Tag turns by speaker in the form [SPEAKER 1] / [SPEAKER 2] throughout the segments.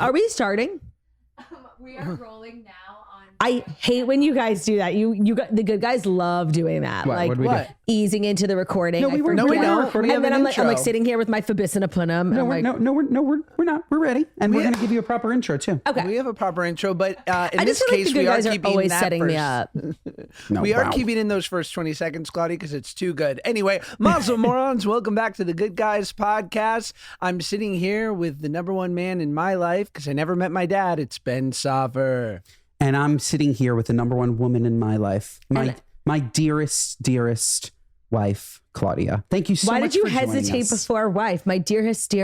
[SPEAKER 1] Are we starting?
[SPEAKER 2] We are rolling now on.
[SPEAKER 1] I hate when you guys do that. You got, the good guys love doing that.
[SPEAKER 3] What?
[SPEAKER 1] Like
[SPEAKER 3] What do we do?
[SPEAKER 1] easing into the recording.
[SPEAKER 3] No, we weren't. No, we don't.
[SPEAKER 1] And then I'm like sitting here with my Fabicinapunum.
[SPEAKER 3] No, we're not. We're ready, and we're going to give you a proper intro too.
[SPEAKER 1] Okay.
[SPEAKER 4] We have a proper intro, but in
[SPEAKER 1] I
[SPEAKER 4] this
[SPEAKER 1] just feel
[SPEAKER 4] case,
[SPEAKER 1] like the good
[SPEAKER 4] we are
[SPEAKER 1] guys are
[SPEAKER 4] keeping
[SPEAKER 1] always
[SPEAKER 4] that
[SPEAKER 1] setting
[SPEAKER 4] first.
[SPEAKER 1] me up.
[SPEAKER 4] We are keeping in those first 20 seconds, Claudia, because it's too good. Anyway, Mazel Morons, welcome back to the Good Guys podcast. I'm sitting here with the number one man in my life because I never met my dad. It's Ben Soffer.
[SPEAKER 3] And I'm sitting here with the number one woman in my life, my dearest wife, Claudia. Thank you so much.
[SPEAKER 1] Why did you
[SPEAKER 3] for joining
[SPEAKER 1] hesitate
[SPEAKER 3] us.
[SPEAKER 1] before wife? My dearest.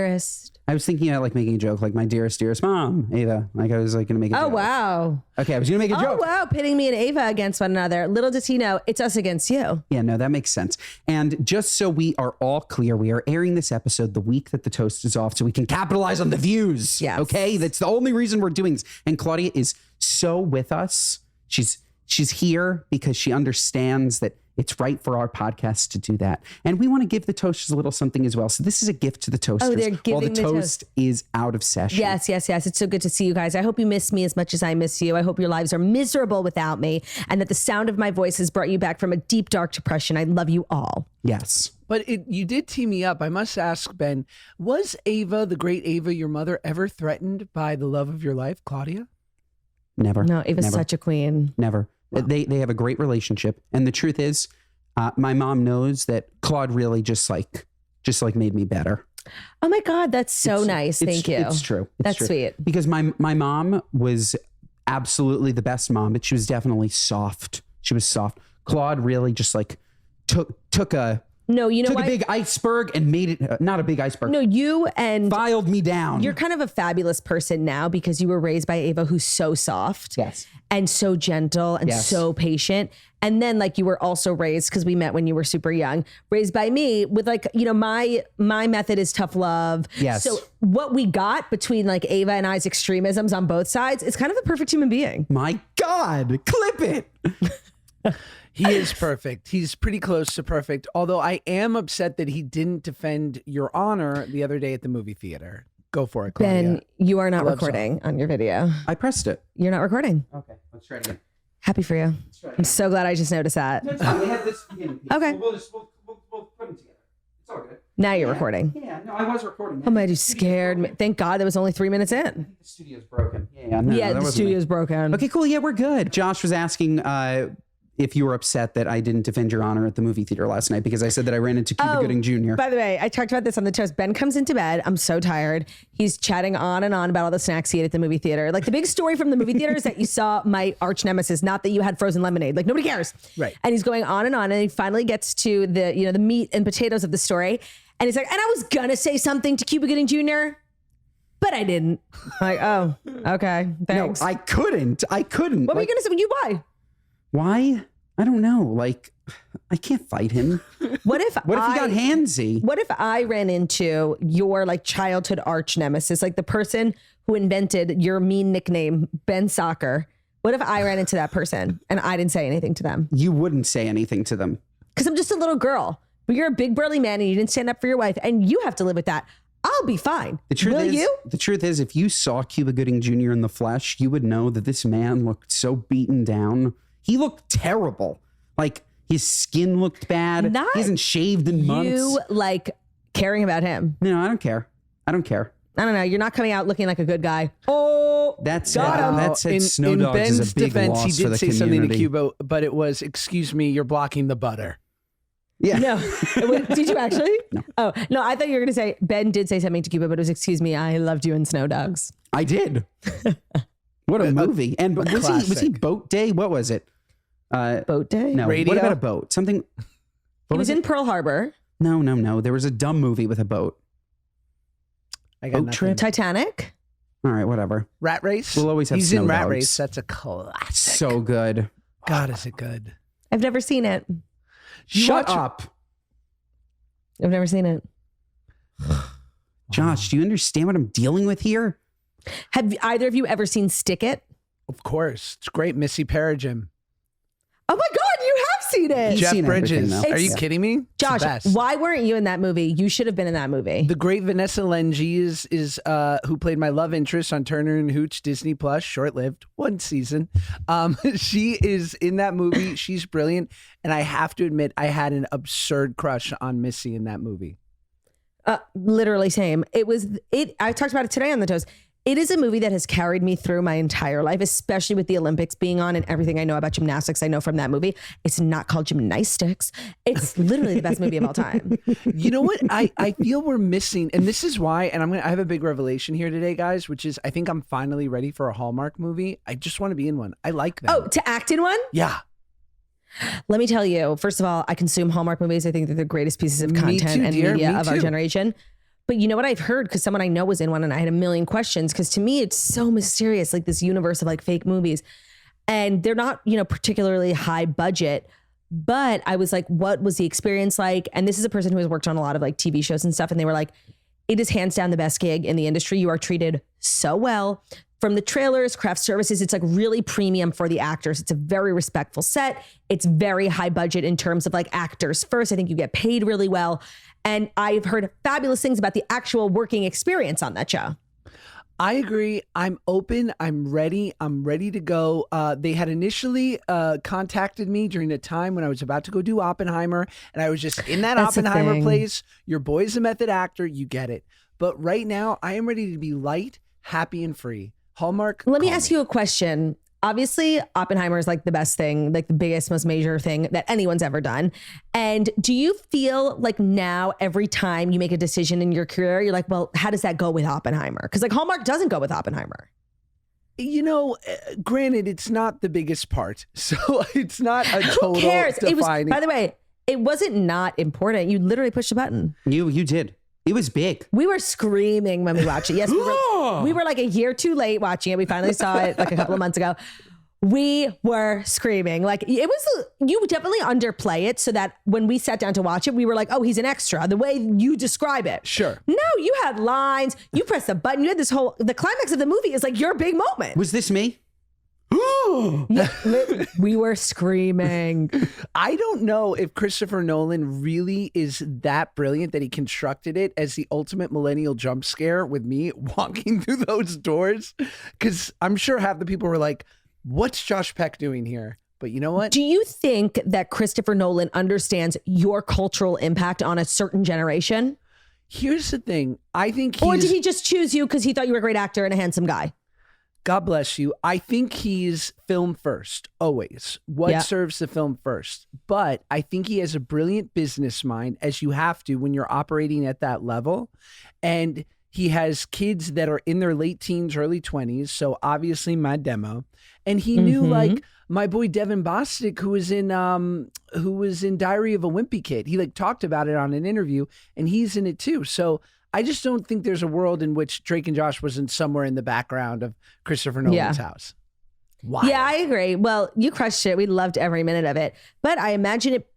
[SPEAKER 3] I was thinking about like making a joke, like my dearest mom, Ava. Like I was like going to make a joke.
[SPEAKER 1] Oh, wow.
[SPEAKER 3] Okay, I was going to make a joke.
[SPEAKER 1] Oh, wow. Pitting me and Ava against one another. Little does he know, it's us against you.
[SPEAKER 3] Yeah, no, that makes sense. And just so we are all clear, we are airing this episode the week that the toast is off so we can capitalize on the views.
[SPEAKER 1] Yes.
[SPEAKER 3] Okay, that's the only reason we're doing this. And Claudia is so with us. She's here because she understands that it's right for our podcast to do that. And we want to give the toasters a little something as well. So this is a gift to the toasters.
[SPEAKER 1] Oh, they're giving
[SPEAKER 3] while the
[SPEAKER 1] the
[SPEAKER 3] toast is out of session.
[SPEAKER 1] Yes. It's so good to see you guys. I hope you miss me as much as I miss you. I hope your lives are miserable without me and that the sound of my voice has brought you back from a deep, dark depression. I love you all.
[SPEAKER 3] Yes.
[SPEAKER 4] But you did tee me up. I must ask, Ben, was Ava, the great Ava, your mother, ever threatened by the love of your life, Claudia?
[SPEAKER 3] Never.
[SPEAKER 1] No, Ava's
[SPEAKER 3] Never.
[SPEAKER 1] such a queen.
[SPEAKER 3] Never. Wow. They have a great relationship. And the truth is, my mom knows that Claude really just made me better.
[SPEAKER 1] Oh my God, that's so nice. Thank you.
[SPEAKER 3] It's true.
[SPEAKER 1] That's sweet.
[SPEAKER 3] Because my mom was absolutely the best mom, but she was definitely soft. She was soft. Claude really just like took a big iceberg and made it not a big iceberg.
[SPEAKER 1] No, you and
[SPEAKER 3] filed me down.
[SPEAKER 1] You're kind of a fabulous person now because you were raised by Ava, who's so soft.
[SPEAKER 3] Yes.
[SPEAKER 1] And so gentle and so patient. And then like you were also raised, because we met when you were super young, raised by me with like, my method is tough love.
[SPEAKER 3] Yes.
[SPEAKER 1] So what we got between like Ava and I's extremisms on both sides is kind of the perfect human being.
[SPEAKER 3] My God, clip it.
[SPEAKER 4] He is perfect. He's pretty close to perfect. Although I am upset that he didn't defend your honor the other day at the movie theater. Go for it, Claudia.
[SPEAKER 1] Ben, you are not recording on your video.
[SPEAKER 3] I pressed it.
[SPEAKER 1] You're not recording.
[SPEAKER 3] Okay, let's try it again.
[SPEAKER 1] Happy for you. I'm so glad I just noticed that.
[SPEAKER 3] We had this beginning piece.
[SPEAKER 1] Okay.
[SPEAKER 3] We'll put them together. It's all good.
[SPEAKER 1] Now you're recording.
[SPEAKER 3] Yeah, no, I was recording.
[SPEAKER 1] Oh my, you scared me. Thank God that was only 3 minutes in.
[SPEAKER 3] The studio's broken. Yeah,
[SPEAKER 1] The studio's broken.
[SPEAKER 3] Okay, cool. Yeah, we're good. Josh was asking if you were upset that I didn't defend your honor at the movie theater last night because I said that I ran into Cuba Gooding Jr.
[SPEAKER 1] By the way, I talked about this on the toast. Ben comes into bed. I'm so tired. He's chatting on and on about all the snacks he ate at the movie theater. Like the big story from the movie theater is that you saw my arch nemesis, not that you had frozen lemonade. Like nobody cares.
[SPEAKER 4] Right.
[SPEAKER 1] And he's going on, and he finally gets to the meat and potatoes of the story. And he's like, and I was gonna say something to Cuba Gooding Jr., but I didn't. I'm like, oh, okay, thanks.
[SPEAKER 3] No, I couldn't.
[SPEAKER 1] What were you gonna say? You why?
[SPEAKER 3] Why? I don't know. Like, I can't fight him.
[SPEAKER 1] What if
[SPEAKER 3] he got handsy?
[SPEAKER 1] What if I ran into your like childhood arch nemesis, like the person who invented your mean nickname, Ben Soccer? What if I ran into that person and I didn't say anything to them?
[SPEAKER 3] You wouldn't say anything to them.
[SPEAKER 1] Because I'm just a little girl. But you're a big burly man and you didn't stand up for your wife and you have to live with that. I'll be fine.
[SPEAKER 3] The truth is, if you saw Cuba Gooding Jr. in the flesh, you would know that this man looked so beaten down. He looked terrible. Like his skin looked bad. He hasn't shaved in months.
[SPEAKER 1] You like caring about him.
[SPEAKER 3] No, I don't care. I don't
[SPEAKER 1] know. You're not coming out looking like a good guy. Oh,
[SPEAKER 3] that said Snow
[SPEAKER 4] in
[SPEAKER 3] Dogs
[SPEAKER 4] Ben's
[SPEAKER 3] is a big
[SPEAKER 4] defense,
[SPEAKER 3] loss
[SPEAKER 4] he
[SPEAKER 3] for
[SPEAKER 4] did
[SPEAKER 3] the
[SPEAKER 4] say
[SPEAKER 3] community.
[SPEAKER 4] something to Cuba, but it was, excuse me, you're blocking the butter.
[SPEAKER 3] Yeah.
[SPEAKER 1] No. Did you actually?
[SPEAKER 3] No.
[SPEAKER 1] Oh, no. I thought you were going to say Ben did say something to Cuba, but it was, excuse me, I loved you in Snow Dogs.
[SPEAKER 3] I did. What a movie. And was he Boat Day? What was it?
[SPEAKER 1] Boat Day?
[SPEAKER 3] No.
[SPEAKER 4] Radio?
[SPEAKER 3] What about a boat? Something.
[SPEAKER 1] He was in Pearl Harbor.
[SPEAKER 3] No. There was a dumb movie with a boat.
[SPEAKER 4] I got
[SPEAKER 3] Boat
[SPEAKER 4] nothing.
[SPEAKER 3] trip?
[SPEAKER 1] Titanic?
[SPEAKER 3] All right, whatever.
[SPEAKER 4] Rat Race?
[SPEAKER 3] We'll always have
[SPEAKER 4] He's
[SPEAKER 3] Snow
[SPEAKER 4] in Rat
[SPEAKER 3] Dogs.
[SPEAKER 4] Race. That's a classic.
[SPEAKER 3] So good.
[SPEAKER 4] God, is it good?
[SPEAKER 1] I've never seen it.
[SPEAKER 3] Shut up.
[SPEAKER 1] I've never seen it.
[SPEAKER 3] Josh, do you understand what I'm dealing with here?
[SPEAKER 1] Have either of you ever seen Stick It?
[SPEAKER 4] Of course. It's great. Missy Peregrine.
[SPEAKER 1] Oh my God, you have seen it.
[SPEAKER 3] You've
[SPEAKER 4] Jeff
[SPEAKER 3] seen everything,
[SPEAKER 4] Bridges.
[SPEAKER 3] though.
[SPEAKER 4] Are you
[SPEAKER 1] It's-
[SPEAKER 4] kidding me? It's the
[SPEAKER 1] Josh,
[SPEAKER 4] best.
[SPEAKER 1] why weren't you in that movie? You should have been in that movie.
[SPEAKER 4] The great Vanessa Lengies is who played my love interest on Turner and Hooch Disney Plus, short-lived, one season. She is in that movie. She's brilliant, and I have to admit, I had an absurd crush on Missy in that movie.
[SPEAKER 1] Literally same. I talked about it today on the Toast. It is a movie that has carried me through my entire life, especially with the Olympics being on and everything I know about gymnastics I know from that movie. It's not called gymnastics. It's literally the best movie of all time.
[SPEAKER 4] You know what? I feel we're missing, and this is why, and I have a big revelation here today, guys, which is I think I'm finally ready for a Hallmark movie. I just want to be in one. I like them.
[SPEAKER 1] Oh, to act in one?
[SPEAKER 4] Yeah.
[SPEAKER 1] Let me tell you, first of all, I consume Hallmark movies. I think they're the greatest pieces of
[SPEAKER 4] Me
[SPEAKER 1] content
[SPEAKER 4] too,
[SPEAKER 1] and
[SPEAKER 4] dear.
[SPEAKER 1] media
[SPEAKER 4] Me
[SPEAKER 1] of our
[SPEAKER 4] too.
[SPEAKER 1] generation. But you know what I've heard? Because someone I know was in one and I had a million questions. Because to me, it's so mysterious, like this universe of like fake movies. And they're not, particularly high budget. But I was like, what was the experience like? And this is a person who has worked on a lot of like TV shows and stuff. And they were like, it is hands down the best gig in the industry. You are treated so well. From the trailers, craft services, it's like really premium for the actors. It's a very respectful set. It's very high budget in terms of like actors first. I think you get paid really well. And I've heard fabulous things about the actual working experience on that show.
[SPEAKER 4] I agree. I'm open. I'm ready. I'm ready to go. They had initially contacted me during a time when I was about to go do Oppenheimer, and I was just in that
[SPEAKER 1] That's the
[SPEAKER 4] Oppenheimer
[SPEAKER 1] thing.
[SPEAKER 4] place. Your boy's a method actor. You get it. But right now, I am ready to be light, happy, and free. Hallmark.
[SPEAKER 1] Let me
[SPEAKER 4] call
[SPEAKER 1] ask you a question. Obviously, Oppenheimer is like the best thing, like the biggest, most major thing that anyone's ever done. And do you feel like now every time you make a decision in your career, you're like, well, how does that go with Oppenheimer? Because like Hallmark doesn't go with Oppenheimer.
[SPEAKER 4] Granted, it's not the biggest part, so it's not a total
[SPEAKER 1] Who cares? It was,
[SPEAKER 4] defining.
[SPEAKER 1] by the way, it wasn't not important. You literally pushed a button.
[SPEAKER 3] You did. It was big.
[SPEAKER 1] We were screaming when we watched it. Yes, we were like a year too late watching it. We finally saw it like a couple of months ago. We were screaming. Like it was, you definitely underplay it so that when we sat down to watch it, we were like, oh, he's an extra, the way you describe it.
[SPEAKER 4] Sure.
[SPEAKER 1] No, you had lines, you pressed a button, you had the climax of the movie is like your big moment.
[SPEAKER 3] Was this me?
[SPEAKER 1] We were screaming.
[SPEAKER 4] I don't know if Christopher Nolan really is that brilliant that he constructed it as the ultimate millennial jump scare with me walking through those doors. Because I'm sure half the people were like, what's Josh Peck doing here? But you know what?
[SPEAKER 1] Do you think that Christopher Nolan understands your cultural impact on a certain generation?
[SPEAKER 4] Here's the thing. I think
[SPEAKER 1] Or did he just choose you because he thought you were a great actor and a handsome guy?
[SPEAKER 4] God bless you. I think he's film first, always. What serves the film first? But I think he has a brilliant business mind, as you have to when you're operating at that level. And he has kids that are in their late teens, early 20s. So obviously my demo. And he knew like my boy Devin Bostic, who was in Diary of a Wimpy Kid. He like talked about it on an interview and he's in it too. So I just don't think there's a world in which Drake and Josh wasn't somewhere in the background of Christopher Nolan's house. Why?
[SPEAKER 1] Yeah, I agree. Well, you crushed it. We loved every minute of it. But I imagine it,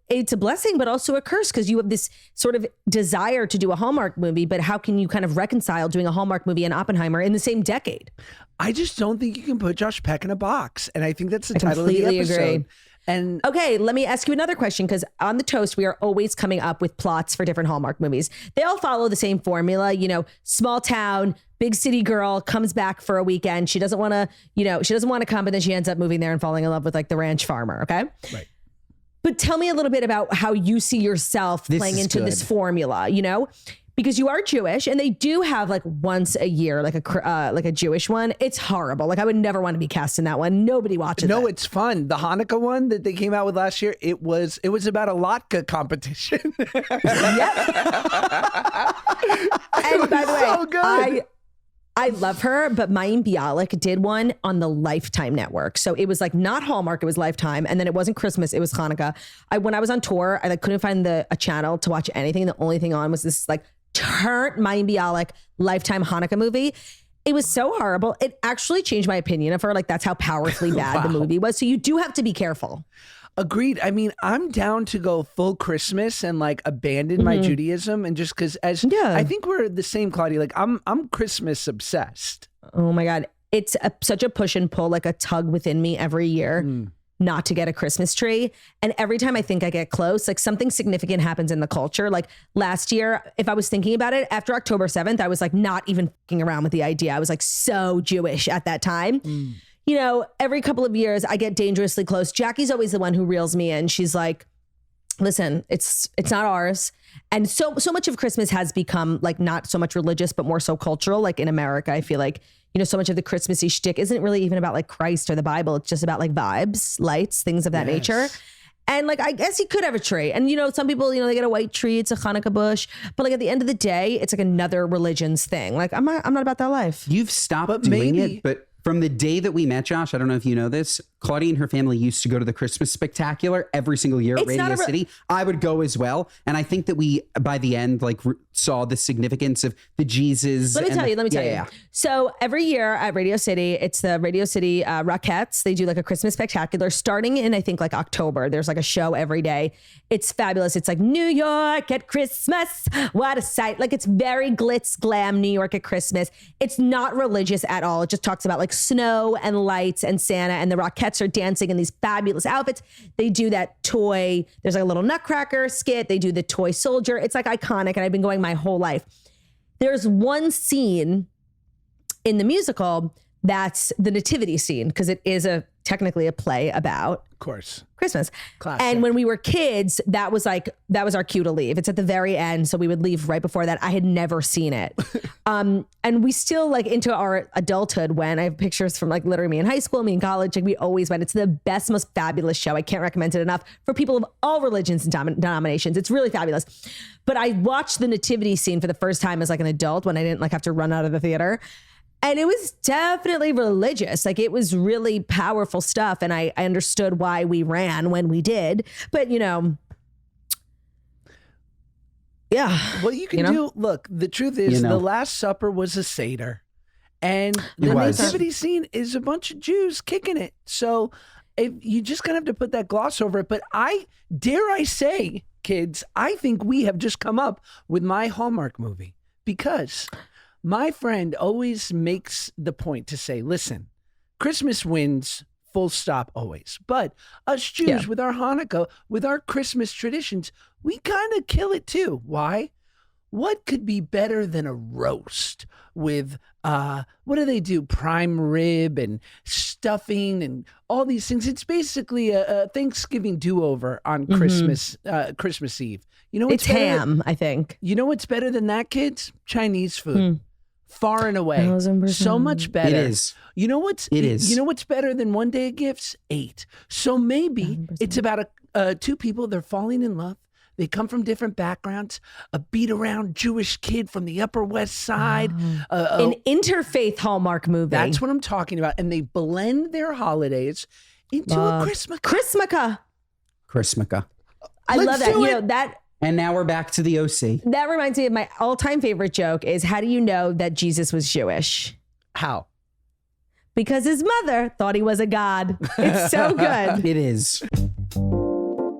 [SPEAKER 1] it's a blessing, but also a curse because you have this sort of desire to do a Hallmark movie. But how can you kind of reconcile doing a Hallmark movie and Oppenheimer in the same decade?
[SPEAKER 4] I just don't think you can put Josh Peck in a box. And I think that's the title of the
[SPEAKER 1] completely
[SPEAKER 4] episode.
[SPEAKER 1] agree.
[SPEAKER 4] And
[SPEAKER 1] okay, let me ask you another question because on the Toast, we are always coming up with plots for different Hallmark movies. They all follow the same formula, small town, big city girl comes back for a weekend. She doesn't want to, she doesn't want to come, but then she ends up moving there and falling in love with like the ranch farmer. Okay.
[SPEAKER 4] right.
[SPEAKER 1] But tell me a little bit about how you see yourself playing
[SPEAKER 3] is
[SPEAKER 1] into this
[SPEAKER 3] good.
[SPEAKER 1] formula, because you are Jewish and they do have like once a year, like a Jewish one. It's horrible. Like I would never want to be cast in that one. Nobody watches
[SPEAKER 4] No,
[SPEAKER 1] it.
[SPEAKER 4] it's fun. The Hanukkah one that they came out with last year, it was about a latke competition.
[SPEAKER 1] And by the way,
[SPEAKER 4] so good.
[SPEAKER 1] I love her, but Mayim Bialik did one on the Lifetime network. So it was like not Hallmark, it was Lifetime. And then it wasn't Christmas, it was Hanukkah. When I was on tour, I couldn't find a channel to watch anything. The only thing on was this like turnt Mayim Bialik Lifetime Hanukkah movie. It was so horrible. It actually changed my opinion of her. Like that's how powerfully bad the movie was. So you do have to be careful.
[SPEAKER 4] Agreed. I mean, I'm down to go full Christmas and like abandon my Judaism and just because I think we're the same, Claudia. Like I'm Christmas obsessed.
[SPEAKER 1] Oh my God. It's such a push and pull, like a tug within me every year. not to get a Christmas tree. And every time I think I get close, like something significant happens in the culture. Like last year, if I was thinking about it, after October 7th, I was like not even fucking around with the idea. I was like so Jewish at that time. You know, every couple of years I get dangerously close. Jackie's always the one who reels me in. She's like, listen, it's not ours. And so much of Christmas has become like not so much religious, but more so cultural. Like in America, I feel like, you know, so much of the Christmassy shtick isn't really even about like Christ or the Bible. It's just about like vibes, lights, things of that nature. And like, I guess you could have a tree. And, you know, some people, you know, they get a white tree. It's a Hanukkah bush. But like at the end of the day, it's like another religion's thing. Like I'm not about that life.
[SPEAKER 3] You've stopped doing it, but from the day that we met, Josh, I don't know if you know this, Claudia and her family used to go to the Christmas Spectacular every single year at Radio City. I would go as well. And I think that we, by the end, like saw the significance of the Jesus.
[SPEAKER 1] Let me tell you. So every year at Radio City, it's the Radio City Rockettes. They do like a Christmas Spectacular starting in, I think, like October. There's like a show every day. It's fabulous. It's like New York at Christmas. What a sight. Like it's very glitz, glam, New York at Christmas. It's not religious at all. It just talks about like snow and lights and Santa, and the Rockettes are dancing in these fabulous outfits. They do that toy. There's like a little Nutcracker skit. They do the toy soldier. It's like iconic. And I've been going my whole life. There's one scene in the musical that's the nativity scene, because it is technically a play about,
[SPEAKER 4] of course,
[SPEAKER 1] Christmas.
[SPEAKER 4] Classic.
[SPEAKER 1] And when we were kids, that was our cue to leave. It's at the very end, so we would leave right before that. I had never seen it. And we still, like, into our adulthood, when I have pictures from like literally me in high school, me in college, like we always went. It's the best, most fabulous show. I can't recommend it enough for people of all religions and denominations. It's really fabulous. But I watched the nativity scene for the first time as like an adult, when I didn't like have to run out of the theater. And it was definitely religious. Like it was really powerful stuff. And I understood why we ran when we did. But, you know, yeah.
[SPEAKER 4] Well, you can do, look, the truth is the Last Supper was a Seder. And the nativity scene is a bunch of Jews kicking it. So you just kind of have to put that gloss over it. But dare I say, kids, I think we have just come up with my Hallmark movie, because my friend always makes the point to say, listen, Christmas wins, full stop, always. But us Jews, with our Hanukkah, with our Christmas traditions, we kind of kill it too. Why? What could be better than a roast with, what do they do? Prime rib and stuffing and all these things. It's basically a Thanksgiving do-over on Christmas Eve. You know,
[SPEAKER 1] it's ham, I think.
[SPEAKER 4] You know what's better than that, kids? Chinese food. Far and away. 1,000%. So much better.
[SPEAKER 3] It is.
[SPEAKER 4] You know what's better than one day of gifts? 8. So maybe 100%. It's about two people, they're falling in love. They come from different backgrounds. A beat around Jewish kid from the Upper West Side.
[SPEAKER 1] An interfaith Hallmark movie.
[SPEAKER 4] That's what I'm talking about. And they blend their holidays into a Christmaka.
[SPEAKER 3] Christmaka.
[SPEAKER 1] I love that. You know, that.
[SPEAKER 3] And now we're back to the OC.
[SPEAKER 1] That reminds me of my all-time favorite joke is, how do you know that Jesus was Jewish?
[SPEAKER 4] How?
[SPEAKER 1] Because his mother thought he was a god. It's so good.
[SPEAKER 3] It is.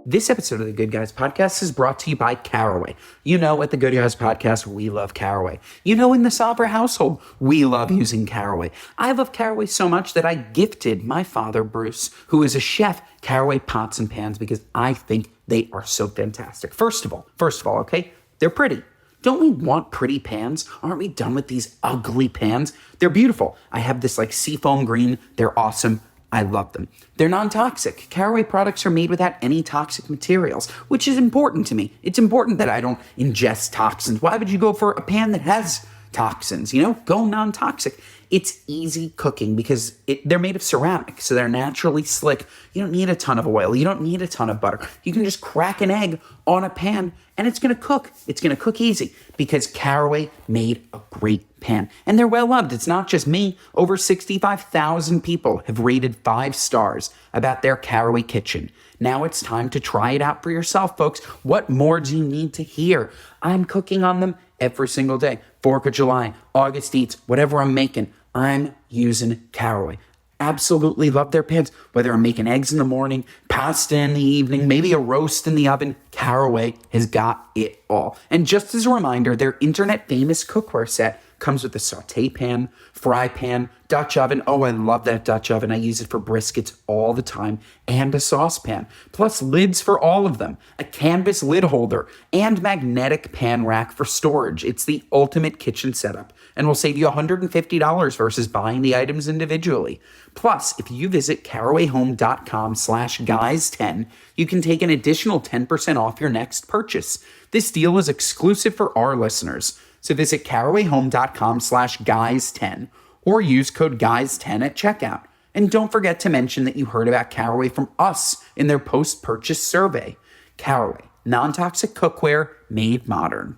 [SPEAKER 3] This episode of the Good Guys Podcast is brought to you by Caraway. You know, at the Good Guys Podcast, we love Caraway. You know, in the Sabra household, we love using Caraway. I love Caraway so much that I gifted my father, Bruce, who is a chef, Caraway pots and pans, because I think they are so fantastic. First of all, okay, they're pretty. Don't we want pretty pans? Aren't we done with these ugly pans? They're beautiful. I have this like seafoam green. They're awesome. I love them. They're non-toxic. Caraway products are made without any toxic materials, which is important to me. It's important that I don't ingest toxins. Why would you go for a pan that has toxins? You know, go non-toxic. It's easy cooking because they're made of ceramic, so they're naturally slick. You don't need a ton of oil. You don't need a ton of butter. You can just crack an egg on a pan and it's going to cook. It's going to cook easy because Caraway made a great pan. And they're well loved. It's not just me. Over 65,000 people have rated 5 stars about their Caraway kitchen. Now it's time to try it out for yourself, folks. What more do you need to hear? I'm cooking on them every single day. 4th of July, August Eats, whatever I'm making, I'm using Caraway. Absolutely love their pans. Whether I'm making eggs in the morning, pasta in the evening, maybe a roast in the oven, Caraway has got it all. And just as a reminder, their internet famous cookware set Comes with a saute pan, fry pan, Dutch oven. Oh, I love that Dutch oven. I use it for briskets all the time. And a saucepan. Plus lids for all of them. A canvas lid holder. And magnetic pan rack for storage. It's the ultimate kitchen setup. And will save you $150 versus buying the items individually. Plus, if you visit carawayhome.com/guys10, you can take an additional 10% off your next purchase. This deal is exclusive for our listeners. So visit carawayhome.com/guys10 or use code guys10 at checkout. And don't forget to mention that you heard about Caraway from us in their post-purchase survey. Caraway, non-toxic cookware made modern.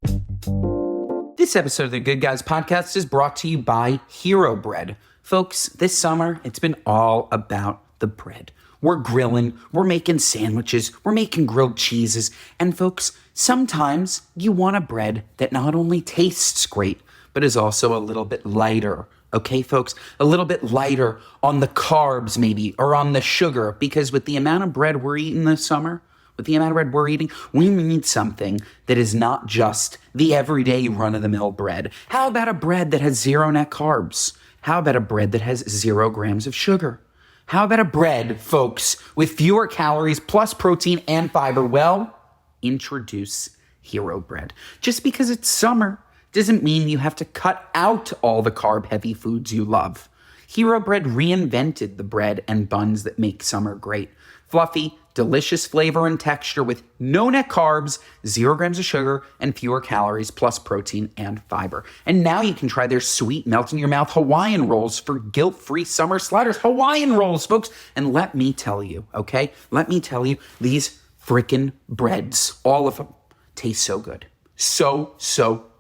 [SPEAKER 3] This episode of the Good Guys podcast is brought to you by Hero Bread. Folks, this summer, it's been all about the bread. We're grilling, we're making sandwiches, we're making grilled cheeses. And folks, sometimes you want a bread that not only tastes great, but is also a little bit lighter. Okay, folks, a little bit lighter on the carbs maybe, or on the sugar, because with the amount of bread we're eating this summer, with the amount of bread we're eating, we need something that is not just the everyday run-of-the-mill bread. How about a bread that has 0 net carbs? How about a bread that has 0 grams of sugar? How about a bread, folks, with fewer calories plus protein and fiber? Well, introduce Hero Bread. Just because it's summer doesn't mean you have to cut out all the carb-heavy foods you love. Hero Bread reinvented the bread and buns that make summer great. Fluffy, delicious flavor and texture with no net carbs, 0 grams of sugar, and fewer calories, plus protein and fiber. And now you can try their sweet, melt-in-your-mouth Hawaiian rolls for guilt-free summer sliders. Hawaiian rolls, folks! And let me tell you, okay? Let me tell you, these frickin' breads, all of them, taste so good. So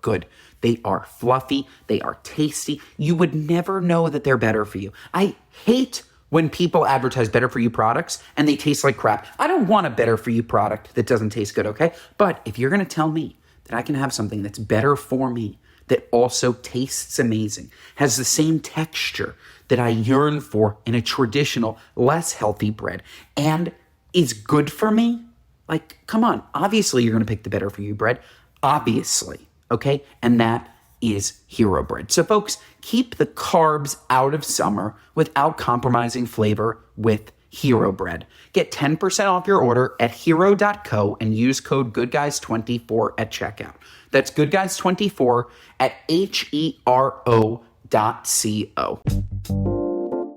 [SPEAKER 3] good. They are fluffy. They are tasty. You would never know that they're better for you. I hate when people advertise better for you products and they taste like crap. I don't want a better for you product that doesn't taste good, okay? But if you're gonna tell me that I can have something that's better for me, that also tastes amazing, has the same texture that I yearn for in a traditional, less healthy bread, and is good for me, like, come on. Obviously, you're gonna pick the better for you bread. Obviously, okay? And that is Hero Bread. So folks, keep the carbs out of summer without compromising flavor with Hero Bread. Get 10% off your order at hero.co and use code GoodGuys24 at checkout. That's GoodGuys24 at HERO.co.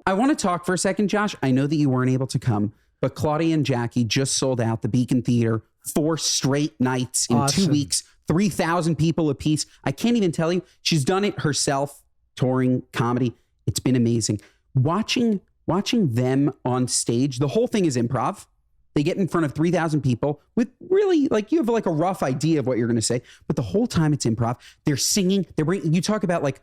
[SPEAKER 3] I want to talk for a second, Josh. I know that you weren't able to come, but Claudia and Jackie just sold out the Beacon Theater 4 straight nights in 2 weeks. 3,000 people apiece. I can't even tell you. She's done it herself, touring comedy. It's been amazing. Watching them on stage, the whole thing is improv. They get in front of 3,000 people with really, like, you have like a rough idea of what you're going to say, but the whole time it's improv. They're singing. You talk about like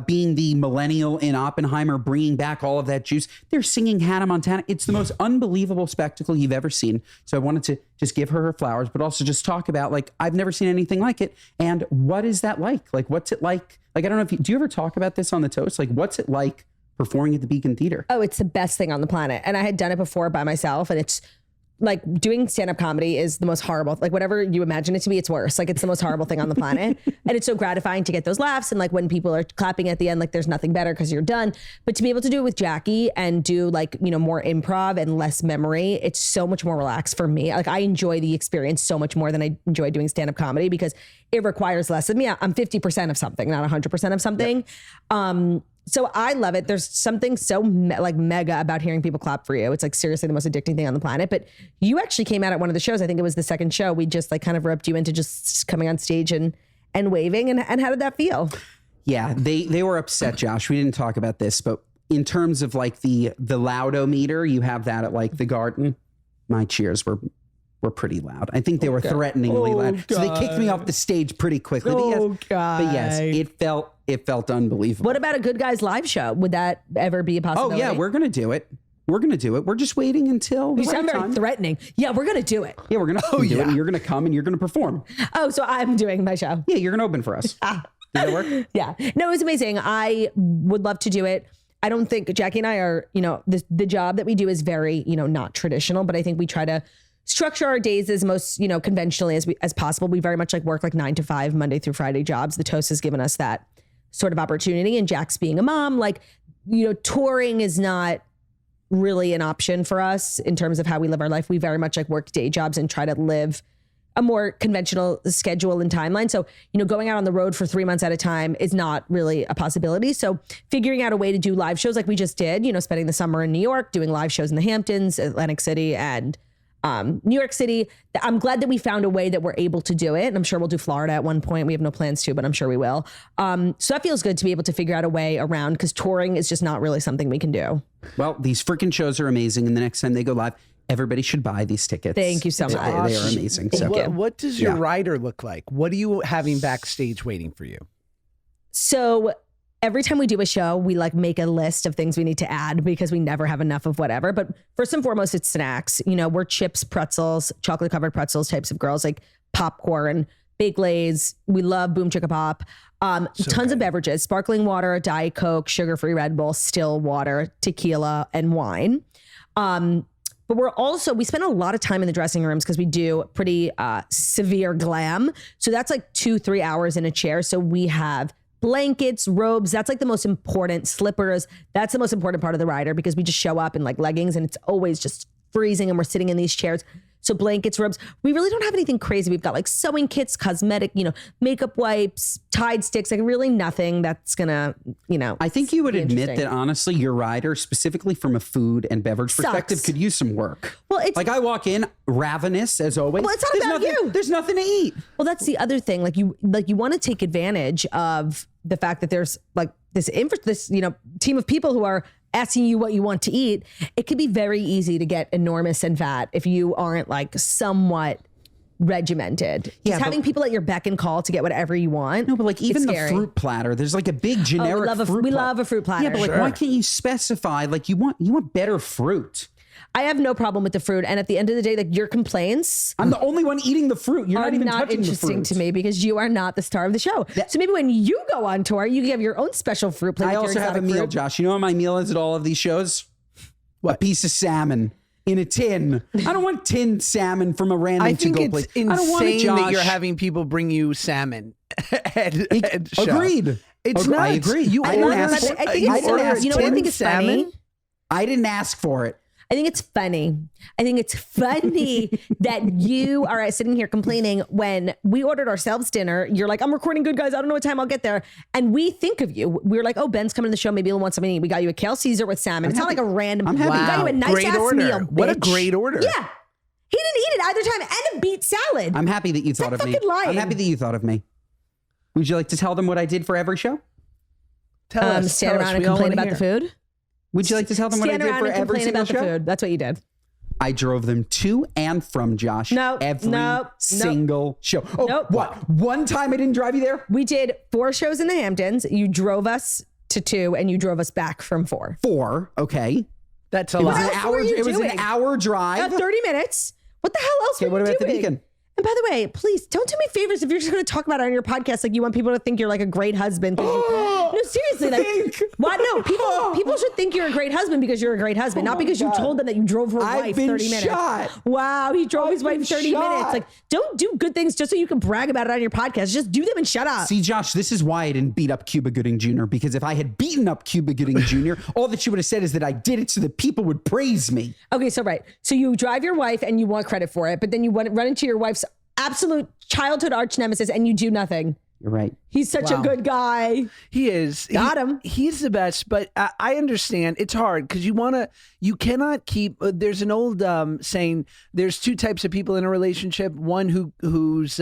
[SPEAKER 3] being the millennial in Oppenheimer, bringing back all of that juice. They're singing Hannah Montana. It's the most unbelievable spectacle you've ever seen. So I wanted to just give her flowers, but also just talk about, like, I've never seen anything like it. And what is that like? Like, what's it like? Like, I don't know if do you ever talk about this on the Toast? Like, what's it like performing at the Beacon Theater?
[SPEAKER 1] Oh, it's the best thing on the planet. And I had done it before by myself, and it's like doing stand-up comedy is the most horrible, like whatever you imagine it to be, it's worse. Like, it's the most horrible thing on the planet. And it's so gratifying to get those laughs. And like when people are clapping at the end, like there's nothing better because you're done. But to be able to do it with Jackie and do, like, you know, more improv and less memory, it's so much more relaxed for me. Like, I enjoy the experience so much more than I enjoy doing stand-up comedy because it requires less of me. I'm 50% of something, not 100% of something. Yep. So I love it. There's something so mega about hearing people clap for you. It's like seriously the most addicting thing on the planet. But you actually came out at one of the shows. I think it was the second show. We just like kind of roped you into just coming on stage and waving. And how did that feel?
[SPEAKER 3] Yeah, they were upset, Josh. We didn't talk about this, but in terms of like the loudometer, you have that at like the Garden. My cheers were pretty loud. I think they were threateningly loud. So they kicked me off the stage pretty quickly. But yes, it felt unbelievable.
[SPEAKER 1] What about a Good Guys live show? Would that ever be a possibility?
[SPEAKER 3] Oh yeah, we're gonna do it. We're just waiting until
[SPEAKER 1] you sound very threatening. Yeah, we're gonna do it.
[SPEAKER 3] Yeah, we're gonna do it. And you're gonna come and you're gonna perform.
[SPEAKER 1] Oh, so I'm doing my show.
[SPEAKER 3] Yeah, you're gonna open for us. Did that work?
[SPEAKER 1] Yeah. No, it was amazing. I would love to do it. I don't think Jackie and I are, you know, the job that we do is very, you know, not traditional, but I think we try to structure our days as most, you know, conventionally as possible. We very much like work like 9 to 5 Monday through Friday jobs. The Toast has given us that sort of opportunity. And Jack's being a mom, like, touring is not really an option for us in terms of how we live our life. We very much like work day jobs and try to live a more conventional schedule and timeline. So, going out on the road for 3 months at a time is not really a possibility. So figuring out a way to do live shows like we just did, spending the summer in New York, doing live shows in the Hamptons, Atlantic City, and New York City. I'm glad that we found a way that we're able to do it. And I'm sure we'll do Florida at one point. We have no plans to, but I'm sure we will. So that feels good to be able to figure out a way around, because touring is just not really something we can do.
[SPEAKER 3] Well, these freaking shows are amazing. And the next time they go live, everybody should buy these tickets.
[SPEAKER 1] Thank you so much.
[SPEAKER 3] They are amazing. So.
[SPEAKER 4] What does your rider look like? What are you having backstage waiting for you?
[SPEAKER 1] So every time we do a show, we like make a list of things we need to add because we never have enough of whatever. But first and foremost, it's snacks. We're chips, pretzels, chocolate covered pretzels types of girls, like popcorn, baked lays. We love Boom Chicka Pop. Tons of beverages, sparkling water, Diet Coke, sugar-free Red Bull, still water, tequila, and wine. But we spend a lot of time in the dressing rooms because we do pretty severe glam. So that's like 2-3 hours in a chair. So we have blankets, robes. That's like the most important. Slippers. That's the most important part of the rider, because we just show up in like leggings and it's always just freezing and we're sitting in these chairs. So blankets, robes. We really don't have anything crazy. We've got like sewing kits, cosmetic, makeup wipes, Tide sticks, like really nothing that's gonna,
[SPEAKER 3] I think you would admit that honestly, your rider, specifically from a food and beverage perspective, could use some work. Well, it's like I walk in ravenous as always.
[SPEAKER 1] Well, it's not about you.
[SPEAKER 3] There's nothing to eat.
[SPEAKER 1] Well, that's the other thing. Like you want to take advantage of the fact that there's like this team of people who are asking you what you want to eat. It could be very easy to get enormous and fat if you aren't like somewhat regimented. Just having people at your beck and call to get whatever you want.
[SPEAKER 3] No, but like even the fruit platter, there's like a big generic
[SPEAKER 1] we love a fruit platter.
[SPEAKER 3] Yeah, but like why can't you specify like you want better fruit?
[SPEAKER 1] I have no problem with the fruit, and at the end of the day, like your complaints,
[SPEAKER 3] I'm the only one eating the fruit. You're not even touching the fruit.
[SPEAKER 1] Interesting to me because you are not the star of the show. So maybe when you go on tour, you have your own special fruit plate.
[SPEAKER 3] I also have a meal, Josh. You know what my meal is at all of these shows? What? A piece of salmon in a tin. I don't want tinned salmon from a random to-go place.
[SPEAKER 4] I don't want it, Josh. That you're having people bring you salmon.
[SPEAKER 3] Agreed.
[SPEAKER 4] It's not.
[SPEAKER 3] I agree. You know what
[SPEAKER 1] I think is funny?
[SPEAKER 3] I didn't ask for it.
[SPEAKER 1] I think it's funny. That you are sitting here complaining when we ordered ourselves dinner. You're like, I'm recording Good Guys. I don't know what time I'll get there. And we think of you. We're like, oh, Ben's coming to the show. Maybe he'll want something to eat. We got you a kale Caesar with salmon. It's not like a random.
[SPEAKER 3] I'm happy.
[SPEAKER 1] We got you a nice ass meal. Bitch.
[SPEAKER 4] What a great order.
[SPEAKER 1] Yeah. He didn't eat it either time. And a beet salad.
[SPEAKER 3] I'm happy that you thought of me.
[SPEAKER 1] Lying.
[SPEAKER 3] I'm happy that you thought of me. Would you like to tell them what I did for every show?
[SPEAKER 1] Stand around and complain about the food?
[SPEAKER 3] Would you like to tell them what I did for every single show?
[SPEAKER 1] Food. That's what you did.
[SPEAKER 3] I drove them to and from Josh. Every single show. Oh, what? One time I didn't drive you there?
[SPEAKER 1] We did 4 shows in the Hamptons. You drove us to 2 and you drove us back from 4.
[SPEAKER 3] 4. Okay.
[SPEAKER 4] That's a lot.
[SPEAKER 3] It was an hour drive.
[SPEAKER 1] 30 minutes. What the hell else were you
[SPEAKER 3] what about
[SPEAKER 1] doing?
[SPEAKER 3] the Beacon?
[SPEAKER 1] And by the way, please don't do me favors if you're just going to talk about it on your podcast. Like you want people to think you're like a great husband. No, seriously. Like, why? No, people should think you're a great husband because you're a great husband, not because you told them that you drove her wife 30 minutes. Wow, he drove his wife 30 minutes. Like, don't do good things just so you can brag about it on your podcast. Just do them and shut up.
[SPEAKER 3] See, Josh, this is why I didn't beat up Cuba Gooding Jr. Because if I had beaten up Cuba Gooding Jr., all that she would have said is that I did it so that people would praise me.
[SPEAKER 1] Okay, so so you drive your wife and you want credit for it, but then you run into your wife's absolute childhood arch nemesis and you do nothing.
[SPEAKER 3] You're right.
[SPEAKER 1] He's such a good guy.
[SPEAKER 4] He is.
[SPEAKER 1] Got him.
[SPEAKER 4] He's the best, but I understand it's hard because you cannot keep, there's an old saying, there's 2 types of people in a relationship. One who's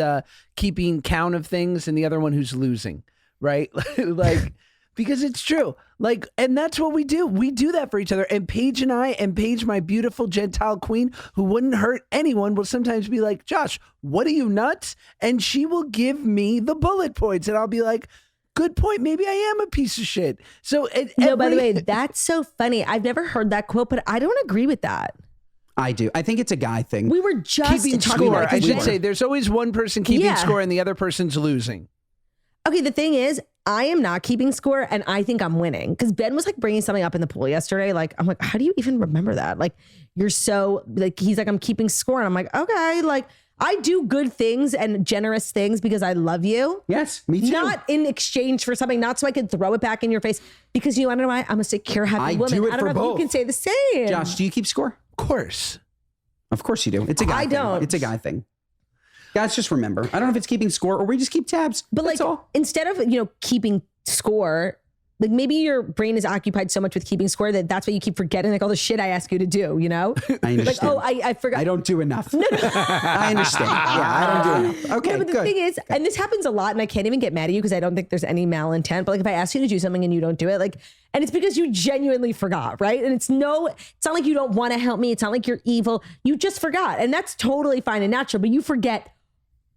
[SPEAKER 4] keeping count of things and the other one who's losing, right? Like, because it's true. Like, and that's what we do. We do that for each other. And Paige and I, and Paige, my beautiful Gentile queen, who wouldn't hurt anyone, will sometimes be like, Josh, what are you, nuts? And she will give me the bullet points. And I'll be like, good point. Maybe I am a piece of shit. So,
[SPEAKER 1] by the way, that's so funny. I've never heard that quote, but I don't agree with that.
[SPEAKER 3] I do. I think it's a guy thing.
[SPEAKER 1] We were just
[SPEAKER 4] keeping
[SPEAKER 1] talking
[SPEAKER 4] score.
[SPEAKER 1] about
[SPEAKER 4] I should say there's always one person keeping score and the other person's losing.
[SPEAKER 1] Okay, the thing is, I am not keeping score and I think I'm winning because Ben was like bringing something up in the pool yesterday. Like, I'm like, how do you even remember that? Like, you're so like, he's like, I'm keeping score. And I'm like, okay, like, I do good things and generous things because I love you.
[SPEAKER 3] Yes, me too.
[SPEAKER 1] Not in exchange for something, not so I can throw it back in your face. Because you want to know why? I'm a secure, happy woman.
[SPEAKER 3] do it
[SPEAKER 1] I
[SPEAKER 3] for
[SPEAKER 1] don't know if
[SPEAKER 3] both.
[SPEAKER 1] you can say the same.
[SPEAKER 3] Josh, do you keep score?
[SPEAKER 4] Of course.
[SPEAKER 3] Of course you do. It's a guy
[SPEAKER 1] I
[SPEAKER 3] thing.
[SPEAKER 1] don't.
[SPEAKER 3] It's a guy thing. Guys, just remember. I don't know if it's keeping score or we just keep tabs.
[SPEAKER 1] But
[SPEAKER 3] That's
[SPEAKER 1] like,
[SPEAKER 3] all.
[SPEAKER 1] instead of, keeping score, like maybe your brain is occupied so much with keeping score that that's why you keep forgetting like all the shit I ask you to do,
[SPEAKER 3] I understand.
[SPEAKER 1] Like, oh, I forgot.
[SPEAKER 3] I don't do enough. I understand. Yeah, I don't do enough. Okay,
[SPEAKER 1] No, but the
[SPEAKER 3] good.
[SPEAKER 1] thing is, and this happens a lot, and I can't even get mad at you because I don't think there's any malintent. But like, if I ask you to do something and you don't do it, like, and it's because you genuinely forgot, right? And it's not like you don't want to help me. It's not like you're evil. You just forgot, and that's totally fine and natural. But you forget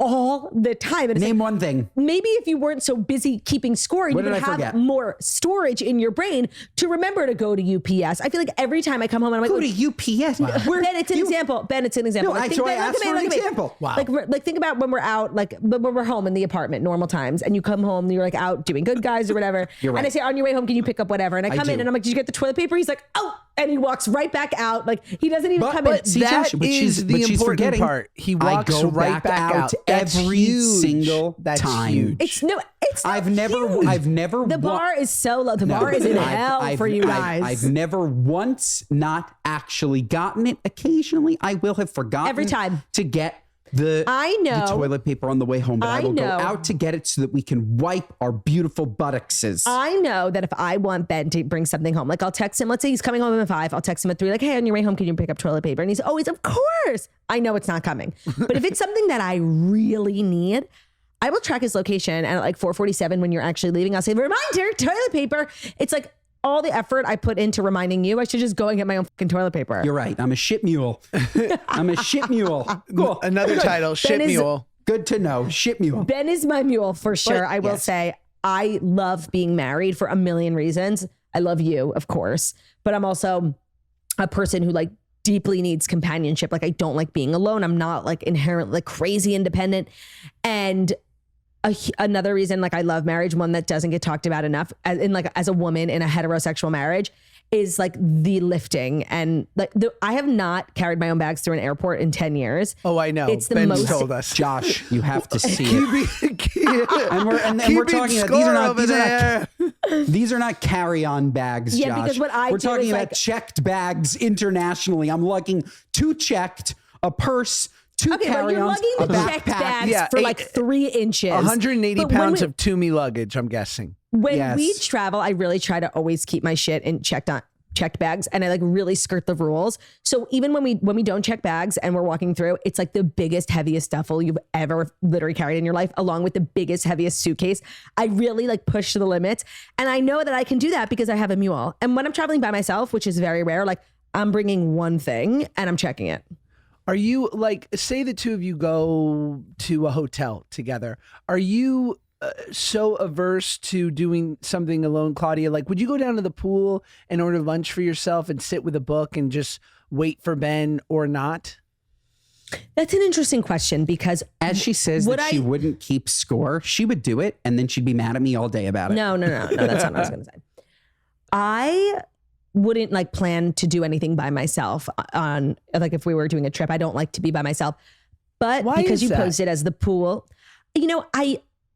[SPEAKER 1] all the time. And it's
[SPEAKER 3] Name
[SPEAKER 1] like,
[SPEAKER 3] one thing.
[SPEAKER 1] maybe if you weren't so busy keeping score, you
[SPEAKER 3] What
[SPEAKER 1] would
[SPEAKER 3] did I
[SPEAKER 1] have
[SPEAKER 3] forget?
[SPEAKER 1] more storage in your brain to remember to go to UPS. I feel like every time I come home, and I'm
[SPEAKER 3] Go
[SPEAKER 1] like,
[SPEAKER 3] to UPS. Where-
[SPEAKER 1] Ben, it's an example. Ben, it's an example.
[SPEAKER 3] No, so I asked for an example.
[SPEAKER 4] Wow.
[SPEAKER 1] Like think about when we're out, like when we're home in the apartment, normal times, and you come home, and you're like out doing Good Guys or whatever.
[SPEAKER 3] You're right.
[SPEAKER 1] And I say, on your way home, can you pick up whatever? And I come
[SPEAKER 3] do.
[SPEAKER 1] in and I'm like, did you get the toilet paper? He's like, oh, and he walks right back out. Like he doesn't even come in.
[SPEAKER 4] But
[SPEAKER 3] See,
[SPEAKER 4] that
[SPEAKER 3] Josh, but
[SPEAKER 4] is the
[SPEAKER 3] she's
[SPEAKER 4] important
[SPEAKER 3] forgetting.
[SPEAKER 4] part. He
[SPEAKER 3] I
[SPEAKER 4] walks
[SPEAKER 3] go
[SPEAKER 4] right back out. That's
[SPEAKER 3] every
[SPEAKER 4] huge.
[SPEAKER 3] single
[SPEAKER 4] That's
[SPEAKER 3] time.
[SPEAKER 4] huge.
[SPEAKER 1] It's not
[SPEAKER 3] I've never
[SPEAKER 1] huge. The bar is so low. The bar is in hell for you guys.
[SPEAKER 3] I've never once not actually gotten it. Occasionally, I will have forgotten
[SPEAKER 1] Every time.
[SPEAKER 3] to get the toilet paper on the way home, but I will go out to get it so that we can wipe our beautiful buttocks.
[SPEAKER 1] I know that if I want Ben to bring something home, like I'll text him, let's say he's coming home at 5, I'll text him at 3, like, hey, on your way home, can you pick up toilet paper? And he's always, of course. I know it's not coming. But if it's something that I really need, I will track his location, and at like 4:47 when you're actually leaving, I'll say, reminder, toilet paper. It's like all the effort I put into reminding you, I should just go and get my own fucking toilet paper.
[SPEAKER 3] You're right. I'm a shit mule. I'm a shit mule. Cool.
[SPEAKER 4] Another title, Shit Mule.
[SPEAKER 3] Good to know. Shit mule.
[SPEAKER 1] Ben is my mule for sure.
[SPEAKER 3] But,
[SPEAKER 1] I will say I love being married for a million reasons. I love you, of course, but I'm also a person who like deeply needs companionship. Like I don't like being alone. I'm not like inherently like crazy independent. And another reason like I love marriage, one that doesn't get talked about enough as a woman in a heterosexual marriage, is like the lifting. And like I have not carried my own bags through an airport in 10 years.
[SPEAKER 4] Oh, I know.
[SPEAKER 1] It's the
[SPEAKER 4] Ben's
[SPEAKER 1] most
[SPEAKER 4] told us.
[SPEAKER 3] Josh, you have to see it. And we're
[SPEAKER 4] Keeping
[SPEAKER 3] talking about these are not carry-on bags,
[SPEAKER 1] Yeah,
[SPEAKER 3] Josh.
[SPEAKER 1] because what I
[SPEAKER 3] we're
[SPEAKER 1] do
[SPEAKER 3] talking
[SPEAKER 1] is,
[SPEAKER 3] about
[SPEAKER 1] like-
[SPEAKER 3] checked bags internationally. I'm lugging 2 checked, a purse, 2
[SPEAKER 1] Okay, but you're
[SPEAKER 3] carry-ons,
[SPEAKER 1] lugging
[SPEAKER 3] a
[SPEAKER 1] the checked
[SPEAKER 3] backpack.
[SPEAKER 1] bags
[SPEAKER 4] Yeah,
[SPEAKER 1] for like 3 inches.
[SPEAKER 4] 180
[SPEAKER 1] But when
[SPEAKER 4] pounds
[SPEAKER 1] we-
[SPEAKER 4] of Toomey luggage, I'm guessing.
[SPEAKER 1] When
[SPEAKER 3] Yes.
[SPEAKER 1] we travel, I really try to always keep my shit in checked bags, and I like really skirt the rules. So even when we don't check bags and we're walking through, it's like the biggest, heaviest duffel you've ever literally carried in your life, along with the biggest, heaviest suitcase. I really like push to the limits, and I know that I can do that because I have a mule. And when I'm traveling by myself, which is very rare, like I'm bringing one thing and I'm checking it.
[SPEAKER 4] Are you like, say the two of you go to a hotel together. Are you so averse to doing something alone, Claudia? Like, would you go down to the pool and order lunch for yourself and sit with a book and just wait for Ben or not?
[SPEAKER 1] That's an interesting question because
[SPEAKER 3] As she says that she wouldn't keep score, she would do it, and then she'd be mad at me all day about it.
[SPEAKER 1] No, that's not what I was going to say. I wouldn't like plan to do anything by myself on like if we were doing a trip. I don't like to be by myself. But
[SPEAKER 4] Why
[SPEAKER 1] because
[SPEAKER 4] is
[SPEAKER 1] you
[SPEAKER 4] that?
[SPEAKER 1] posed it as the pool,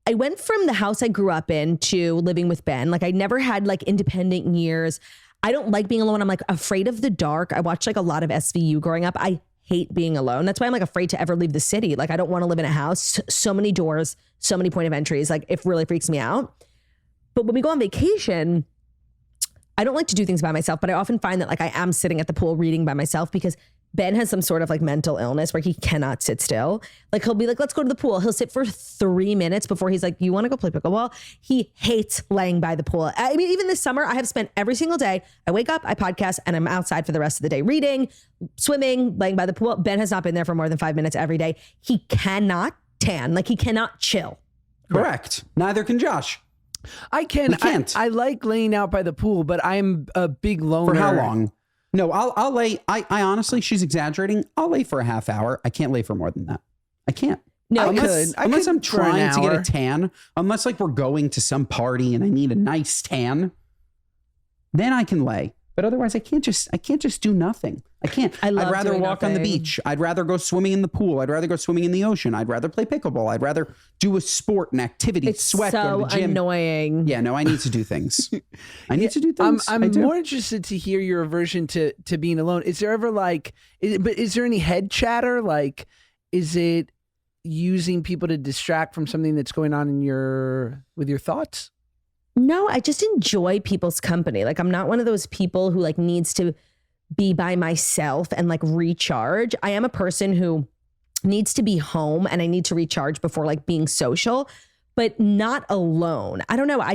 [SPEAKER 1] I went from the house I grew up in to living with Ben. Like I never had like independent years. I don't like being alone. I'm like afraid of the dark. I watched like a lot of SVU growing up. I hate being alone. That's why I'm like afraid to ever leave the city. Like I don't want to live in a house. So many doors, so many point of entries. Like it really freaks me out. But when we go on vacation, I don't like to do things by myself, but I often find that like I am sitting at the pool reading by myself because Ben has some sort of like mental illness where he cannot sit still. Like he'll be like, let's go to the pool. He'll sit for 3 minutes before he's like, you want to go play pickleball? He hates laying by the pool. I mean, even this summer, I have spent every single day. I wake up, I podcast, and I'm outside for the rest of the day, reading, swimming, laying by the pool. Ben has not been there for more than 5 minutes every day. He cannot tan. Like he cannot chill.
[SPEAKER 3] Correct. Neither can Josh.
[SPEAKER 4] I can.
[SPEAKER 3] We can't.
[SPEAKER 4] I like laying out by the pool, but I'm a big loner.
[SPEAKER 3] For how long? No, I'll lay. I honestly, she's exaggerating. I'll lay for a half hour. I can't lay for more than that. I can't.
[SPEAKER 1] No,
[SPEAKER 3] unless
[SPEAKER 4] I could
[SPEAKER 3] I'm
[SPEAKER 4] for an
[SPEAKER 3] trying to get a
[SPEAKER 4] hour.
[SPEAKER 3] tan, unless like we're going to some party and I need a nice tan, then I can lay. But otherwise, I can't just do nothing. I can't.
[SPEAKER 1] I love
[SPEAKER 3] I'd rather
[SPEAKER 1] doing
[SPEAKER 3] walk on the
[SPEAKER 1] nothing.
[SPEAKER 3] beach. I'd rather go swimming in the pool. I'd rather go swimming in the ocean. I'd rather play pickleball. I'd rather do a sport, an activity,
[SPEAKER 1] It's
[SPEAKER 3] sweat, go
[SPEAKER 1] so
[SPEAKER 3] to the gym.
[SPEAKER 1] annoying.
[SPEAKER 3] Yeah, no, I need to do things. I need to do things.
[SPEAKER 4] I'm
[SPEAKER 3] I do.
[SPEAKER 4] more interested to hear your aversion to being alone. Is there ever like, is there any head chatter? Like, is it using people to distract from something that's going on with your thoughts?
[SPEAKER 1] No, I just enjoy people's company. Like, I'm not one of those people who like needs to be by myself and like recharge. I am a person who needs to be home and I need to recharge before like being social, but not alone. I don't know. I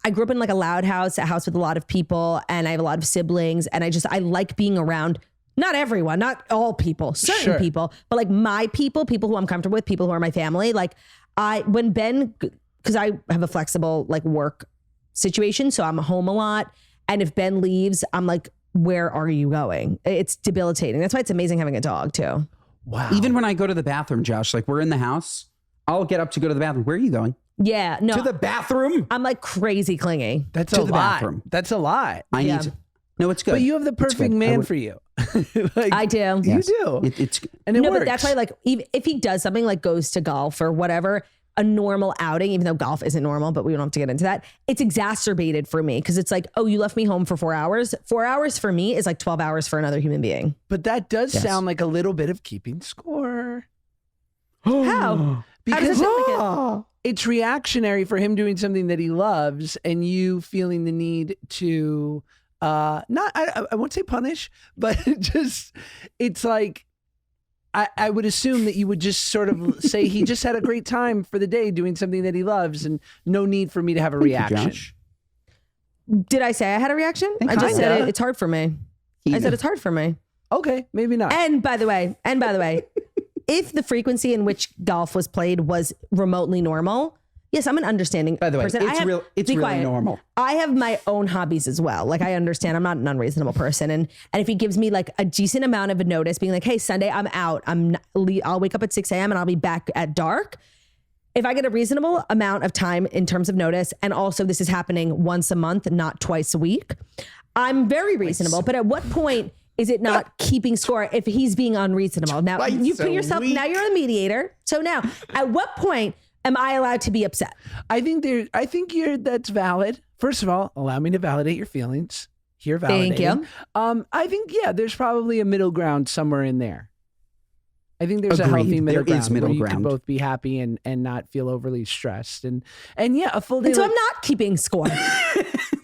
[SPEAKER 1] grew up in like a loud house, a house with a lot of people, and I have a lot of siblings, and I like being around not everyone, not all people, certain people, but like my people who I'm comfortable with, people who are my family. Like because I have a flexible like work situation, so I'm home a lot. And if Ben leaves, I'm like, where are you going? It's debilitating. That's why it's amazing having a dog too.
[SPEAKER 4] Wow.
[SPEAKER 3] Even when I go to the bathroom, Josh, like we're in the house, I'll get up to go to the bathroom. Where are you going?
[SPEAKER 1] Yeah, no.
[SPEAKER 3] To the bathroom?
[SPEAKER 1] I'm like crazy clingy.
[SPEAKER 4] That's
[SPEAKER 3] to
[SPEAKER 4] a
[SPEAKER 3] the
[SPEAKER 4] lot.
[SPEAKER 3] bathroom.
[SPEAKER 4] That's a lot.
[SPEAKER 3] I need to. No, it's good.
[SPEAKER 4] But you have the
[SPEAKER 3] It's
[SPEAKER 4] perfect
[SPEAKER 3] good.
[SPEAKER 4] man for you. Like,
[SPEAKER 1] I do.
[SPEAKER 4] You
[SPEAKER 3] Yes.
[SPEAKER 4] do.
[SPEAKER 3] It's
[SPEAKER 4] And it
[SPEAKER 1] No,
[SPEAKER 4] works.
[SPEAKER 1] but that's why like even if he does something like goes to golf or whatever, a normal outing, even though golf isn't normal, but we don't have to get into that. It's exacerbated for me because it's like, oh, you left me home for 4 hours. 4 hours for me is like 12 hours for another human being.
[SPEAKER 4] But that does
[SPEAKER 3] Yes.
[SPEAKER 4] sound like a little bit of keeping score.
[SPEAKER 1] How? How
[SPEAKER 4] Because
[SPEAKER 1] does it sound like it?
[SPEAKER 4] it's reactionary for him doing something that he loves and you feeling the need to I won't say punish, but just it's like I would assume that you would just sort of say he just had a great time for the day doing something that he loves and no need for me to have a
[SPEAKER 3] Thank you,
[SPEAKER 4] reaction.
[SPEAKER 3] Josh.
[SPEAKER 1] Did I say I had a reaction? I just
[SPEAKER 4] Kinda.
[SPEAKER 1] said it's hard for me. I said it's hard for me.
[SPEAKER 4] Okay, maybe not.
[SPEAKER 1] And by the way, if the frequency in which golf was played was remotely normal, yes, I'm an understanding
[SPEAKER 3] By the way,
[SPEAKER 1] person.
[SPEAKER 3] it's
[SPEAKER 1] be
[SPEAKER 3] really
[SPEAKER 1] quiet.
[SPEAKER 3] normal.
[SPEAKER 1] I have my own hobbies as well. Like I understand I'm not an unreasonable person. And if he gives me like a decent amount of a notice being like, hey, Sunday, I'm out. I'll wake up at 6 a.m. and I'll be back at dark. If I get a reasonable amount of time in terms of notice, and also this is happening once a month, not twice a week, I'm very reasonable. But at what point is it not keeping score if he's being unreasonable? Now
[SPEAKER 3] Twice
[SPEAKER 1] you
[SPEAKER 3] a
[SPEAKER 1] put yourself,
[SPEAKER 3] week.
[SPEAKER 1] now you're a mediator. So now at what point am I allowed to be upset?
[SPEAKER 4] I think that's valid. First of all, allow me to validate your feelings. Here, validating.
[SPEAKER 1] Thank you.
[SPEAKER 4] I think there's probably a middle ground somewhere in there. I think there's a
[SPEAKER 3] Agreed.
[SPEAKER 4] healthy middle
[SPEAKER 3] There
[SPEAKER 4] ground
[SPEAKER 3] is middle
[SPEAKER 4] where you can
[SPEAKER 3] ground.
[SPEAKER 4] both be happy and not feel overly stressed and yeah, a full day.
[SPEAKER 1] And so
[SPEAKER 4] like-
[SPEAKER 1] I'm not keeping score.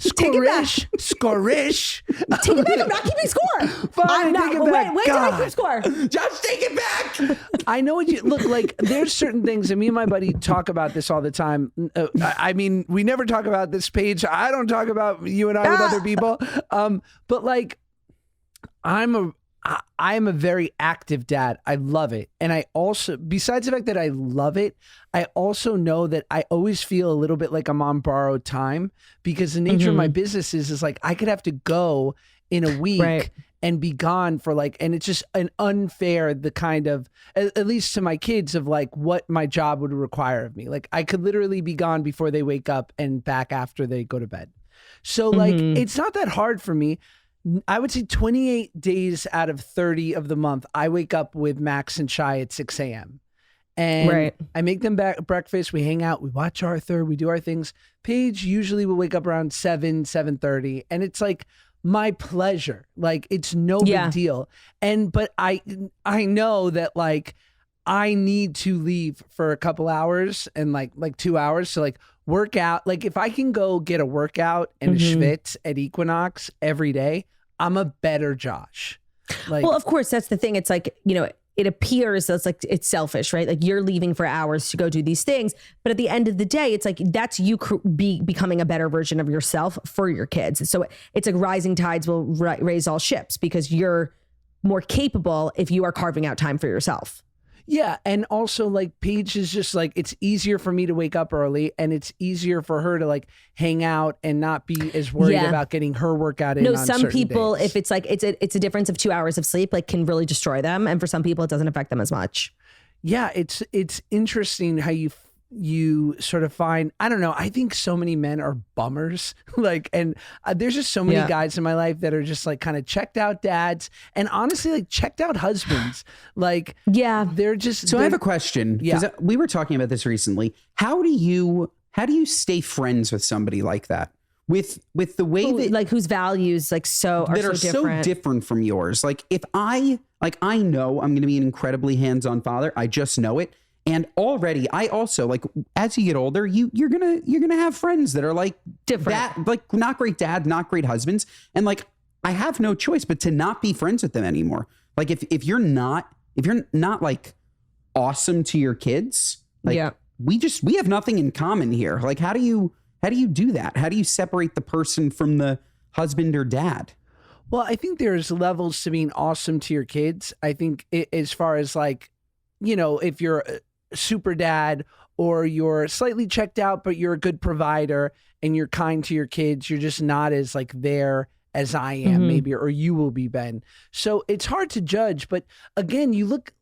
[SPEAKER 4] Scorish, scorish.
[SPEAKER 1] Take it back. I'm not keeping score.
[SPEAKER 4] Fine,
[SPEAKER 1] I'm not.
[SPEAKER 4] take it back.
[SPEAKER 1] When did I
[SPEAKER 4] God.
[SPEAKER 1] keep score?
[SPEAKER 3] Josh, take it back.
[SPEAKER 4] I know what you look like. There's certain things, and me and my buddy talk about this all the time. I mean, we never talk about this page. I don't talk about you and I with other people. But like, I am a very active dad. I love it. And I also, besides the fact that I love it, I also know that I always feel a little bit like I'm on borrowed time because the nature of my business is like I could have to go in a week
[SPEAKER 1] Right.
[SPEAKER 4] and be gone for like, and it's just an unfair, the kind of, at least to my kids, of like what my job would require of me. Like I could literally be gone before they wake up and back after they go to bed. So like, it's not that hard for me. I would say 28 days out of 30 of the month, I wake up with Max and Shy at 6 a.m. And
[SPEAKER 1] Right.
[SPEAKER 4] I make them breakfast. We hang out. We watch Arthur. We do our things. Paige usually will wake up around 7:30. And it's like my pleasure. Like it's no
[SPEAKER 1] Yeah.
[SPEAKER 4] big deal. But I know that like I need to leave for a couple hours and like 2 hours to like work out. Like if I can go get a workout and a schwitz at Equinox every day, I'm a better Josh. Like,
[SPEAKER 1] Well, of course, that's the thing. It's like, it appears that's like it's selfish, right? Like you're leaving for hours to go do these things. But at the end of the day, it's like that's you becoming a better version of yourself for your kids. So it's like rising tides will raise all ships because you're more capable if you are carving out time for yourself.
[SPEAKER 4] yeah. And also like Paige is just like, it's easier for me to wake up early and it's easier for her to like hang out and not be as worried
[SPEAKER 1] Yeah.
[SPEAKER 4] about getting her workout in.
[SPEAKER 1] No,
[SPEAKER 4] on
[SPEAKER 1] some
[SPEAKER 4] certain
[SPEAKER 1] people,
[SPEAKER 4] days.
[SPEAKER 1] if it's like it's a difference of 2 hours of sleep, like can really destroy them. And for some people, it doesn't affect them as much.
[SPEAKER 4] Yeah, it's interesting how you sort of find, I don't know, I think so many men are bummers. There's just so many guys in my life that are just like kind of checked out dads and honestly like checked out husbands. They're just.
[SPEAKER 3] So I have a question.
[SPEAKER 4] Yeah.
[SPEAKER 3] We were talking about this recently. How do you stay friends with somebody like that? With the way that
[SPEAKER 1] like whose values like so are
[SPEAKER 3] so different from yours. Like if I know I'm going to be an incredibly hands-on father. I just know it. And already I also like as you get older, you're gonna have friends that are like
[SPEAKER 1] different,
[SPEAKER 3] that, like not great dad, not great husbands. And like I have no choice but to not be friends with them anymore. Like if you're not like awesome to your kids, like we have nothing in common here. Like how do you do that? How do you separate the person from the husband or dad?
[SPEAKER 4] Well, I think there's levels to being awesome to your kids. I think as far as like, you know, if you're a super dad or you're slightly checked out, but you're a good provider and you're kind to your kids, you're just not as like there as I am maybe, or you will be, Ben. So it's hard to judge. But again, you look,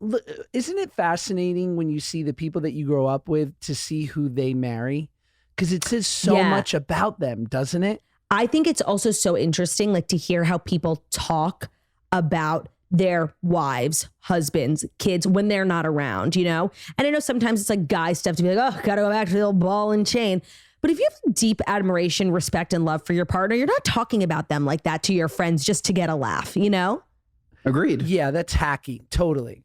[SPEAKER 4] isn't it fascinating when you see the people that you grow up with to see who they marry? Because it says so much about them, doesn't it?
[SPEAKER 1] I think it's also so interesting, like to hear how people talk about their wives, husbands, kids when they're not around, you know? And I know sometimes it's like guy stuff to be like, oh, gotta go back to the old ball and chain. But if you have deep admiration, respect, and love for your partner, you're not talking about them like that to your friends just to get a laugh, you know?
[SPEAKER 3] Agreed.
[SPEAKER 4] Yeah, that's hacky. Totally.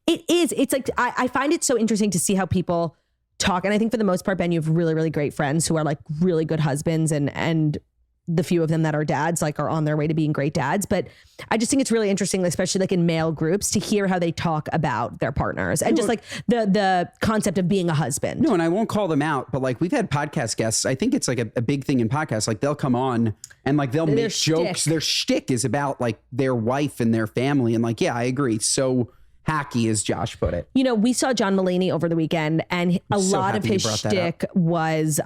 [SPEAKER 1] It is. It's like, I find it so interesting to see how people talk. And I think for the most part, Ben, you have really, really great friends who are like really good husbands, and the few of them that are dads like are on their way to being great dads. But I just think it's really interesting, especially like in male groups, to hear how they talk about their partners and just like the concept of being a husband.
[SPEAKER 3] No, and I won't call them out, but like we've had podcast guests. I think it's like a big thing in podcasts. Like they'll come on and like they'll make jokes. Their shtick is about like their wife and their family. And like, yeah, I agree. So hacky, as Josh put it.
[SPEAKER 1] You know, we saw John Mulaney over the weekend, and a lot of his shtick was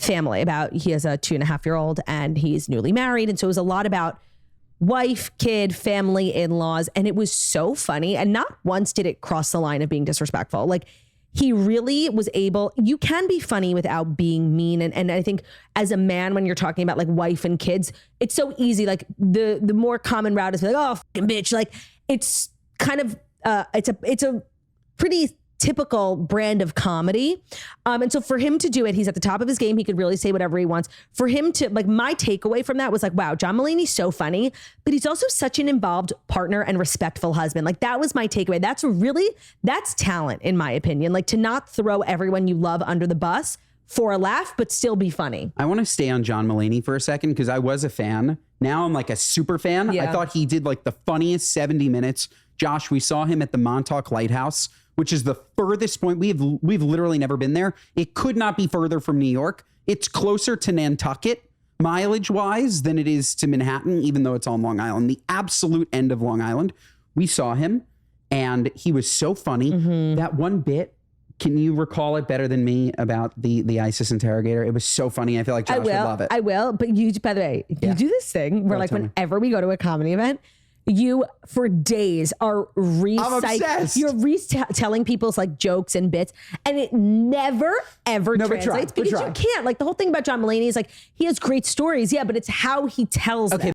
[SPEAKER 1] family. About he has a 2.5-year-old and he's newly married, and so it was a lot about wife, kid, family, in-laws, and it was so funny. And not once did it cross the line of being disrespectful. Like he really was able. You can be funny without being mean, and I think as a man, when you're talking about like wife and kids, it's so easy. Like the more common route is like, oh, fucking bitch. Like it's kind of it's a pretty typical brand of comedy. And so for him to do it, he's at the top of his game. He could really say whatever he wants. For him to, like, my takeaway from that was like, wow, John Mulaney's so funny, but he's also such an involved partner and respectful husband. Like that was my takeaway. That's talent, in my opinion. Like to not throw everyone you love under the bus for a laugh, but still be funny.
[SPEAKER 3] I want to stay on John Mulaney for a second because I was a fan. Now I'm like a super fan.
[SPEAKER 1] Yeah.
[SPEAKER 3] I thought he did like the funniest 70 minutes. Josh, we saw him at the Montauk Lighthouse, which is the furthest point. We've literally never been there. It could not be further from New York. It's closer to Nantucket mileage wise than it is to Manhattan, even though it's on Long Island, the absolute end of Long Island. We saw him and he was so funny. That one bit, can you recall it better than me about the ISIS interrogator? It was so funny. I feel like Josh would love it.
[SPEAKER 1] I will. But you, by the way, you do this thing where like whenever we go to a comedy event, you for days are retelling people's like jokes and bits, and it never ever translates because you can't. Like the whole thing about John Mulaney is like he has great stories, but it's how he tells them.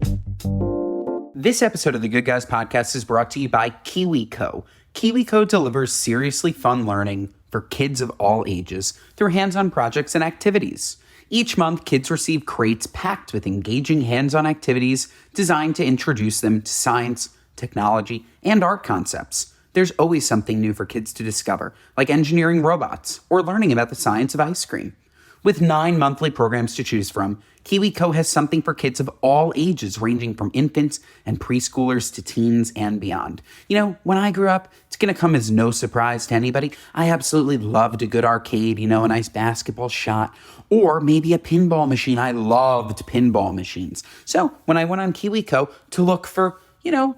[SPEAKER 3] This episode of the Good Guys Podcast is brought to you by Kiwi Co. Kiwi Co delivers seriously fun learning for kids of all ages through hands-on projects and activities. Each month, kids receive crates packed with engaging hands-on activities designed to introduce them to science, technology, and art concepts. There's always something new for kids to discover, like engineering robots or learning about the science of ice cream. With 9 monthly programs to choose from, Kiwi Co has something for kids of all ages, ranging from infants and preschoolers to teens and beyond. You know, when I grew up, it's going to come as no surprise to anybody, I absolutely loved a good arcade, a nice basketball shot, or maybe a pinball machine. I loved pinball machines. So when I went on Kiwi Co to look for,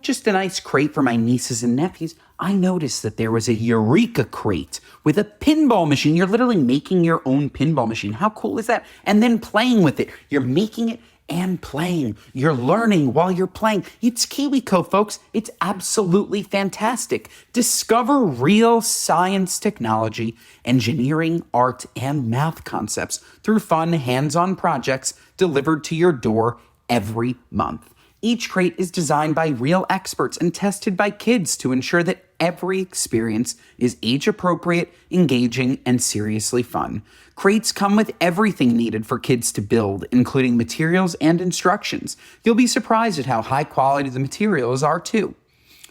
[SPEAKER 3] just a nice crate for my nieces and nephews, I noticed that there was a Eureka crate with a pinball machine. You're literally making your own pinball machine. How cool is that? And then playing with it. You're making it and playing. You're learning while you're playing. It's Kiwi Co, folks. It's absolutely fantastic. Discover real science, technology, engineering, art, and math concepts through fun, hands-on projects delivered to your door every month. Each crate is designed by real experts and tested by kids to ensure that every experience is age-appropriate, engaging, and seriously fun. Crates come with everything needed for kids to build, including materials and instructions. You'll be surprised at how high quality the materials are, too.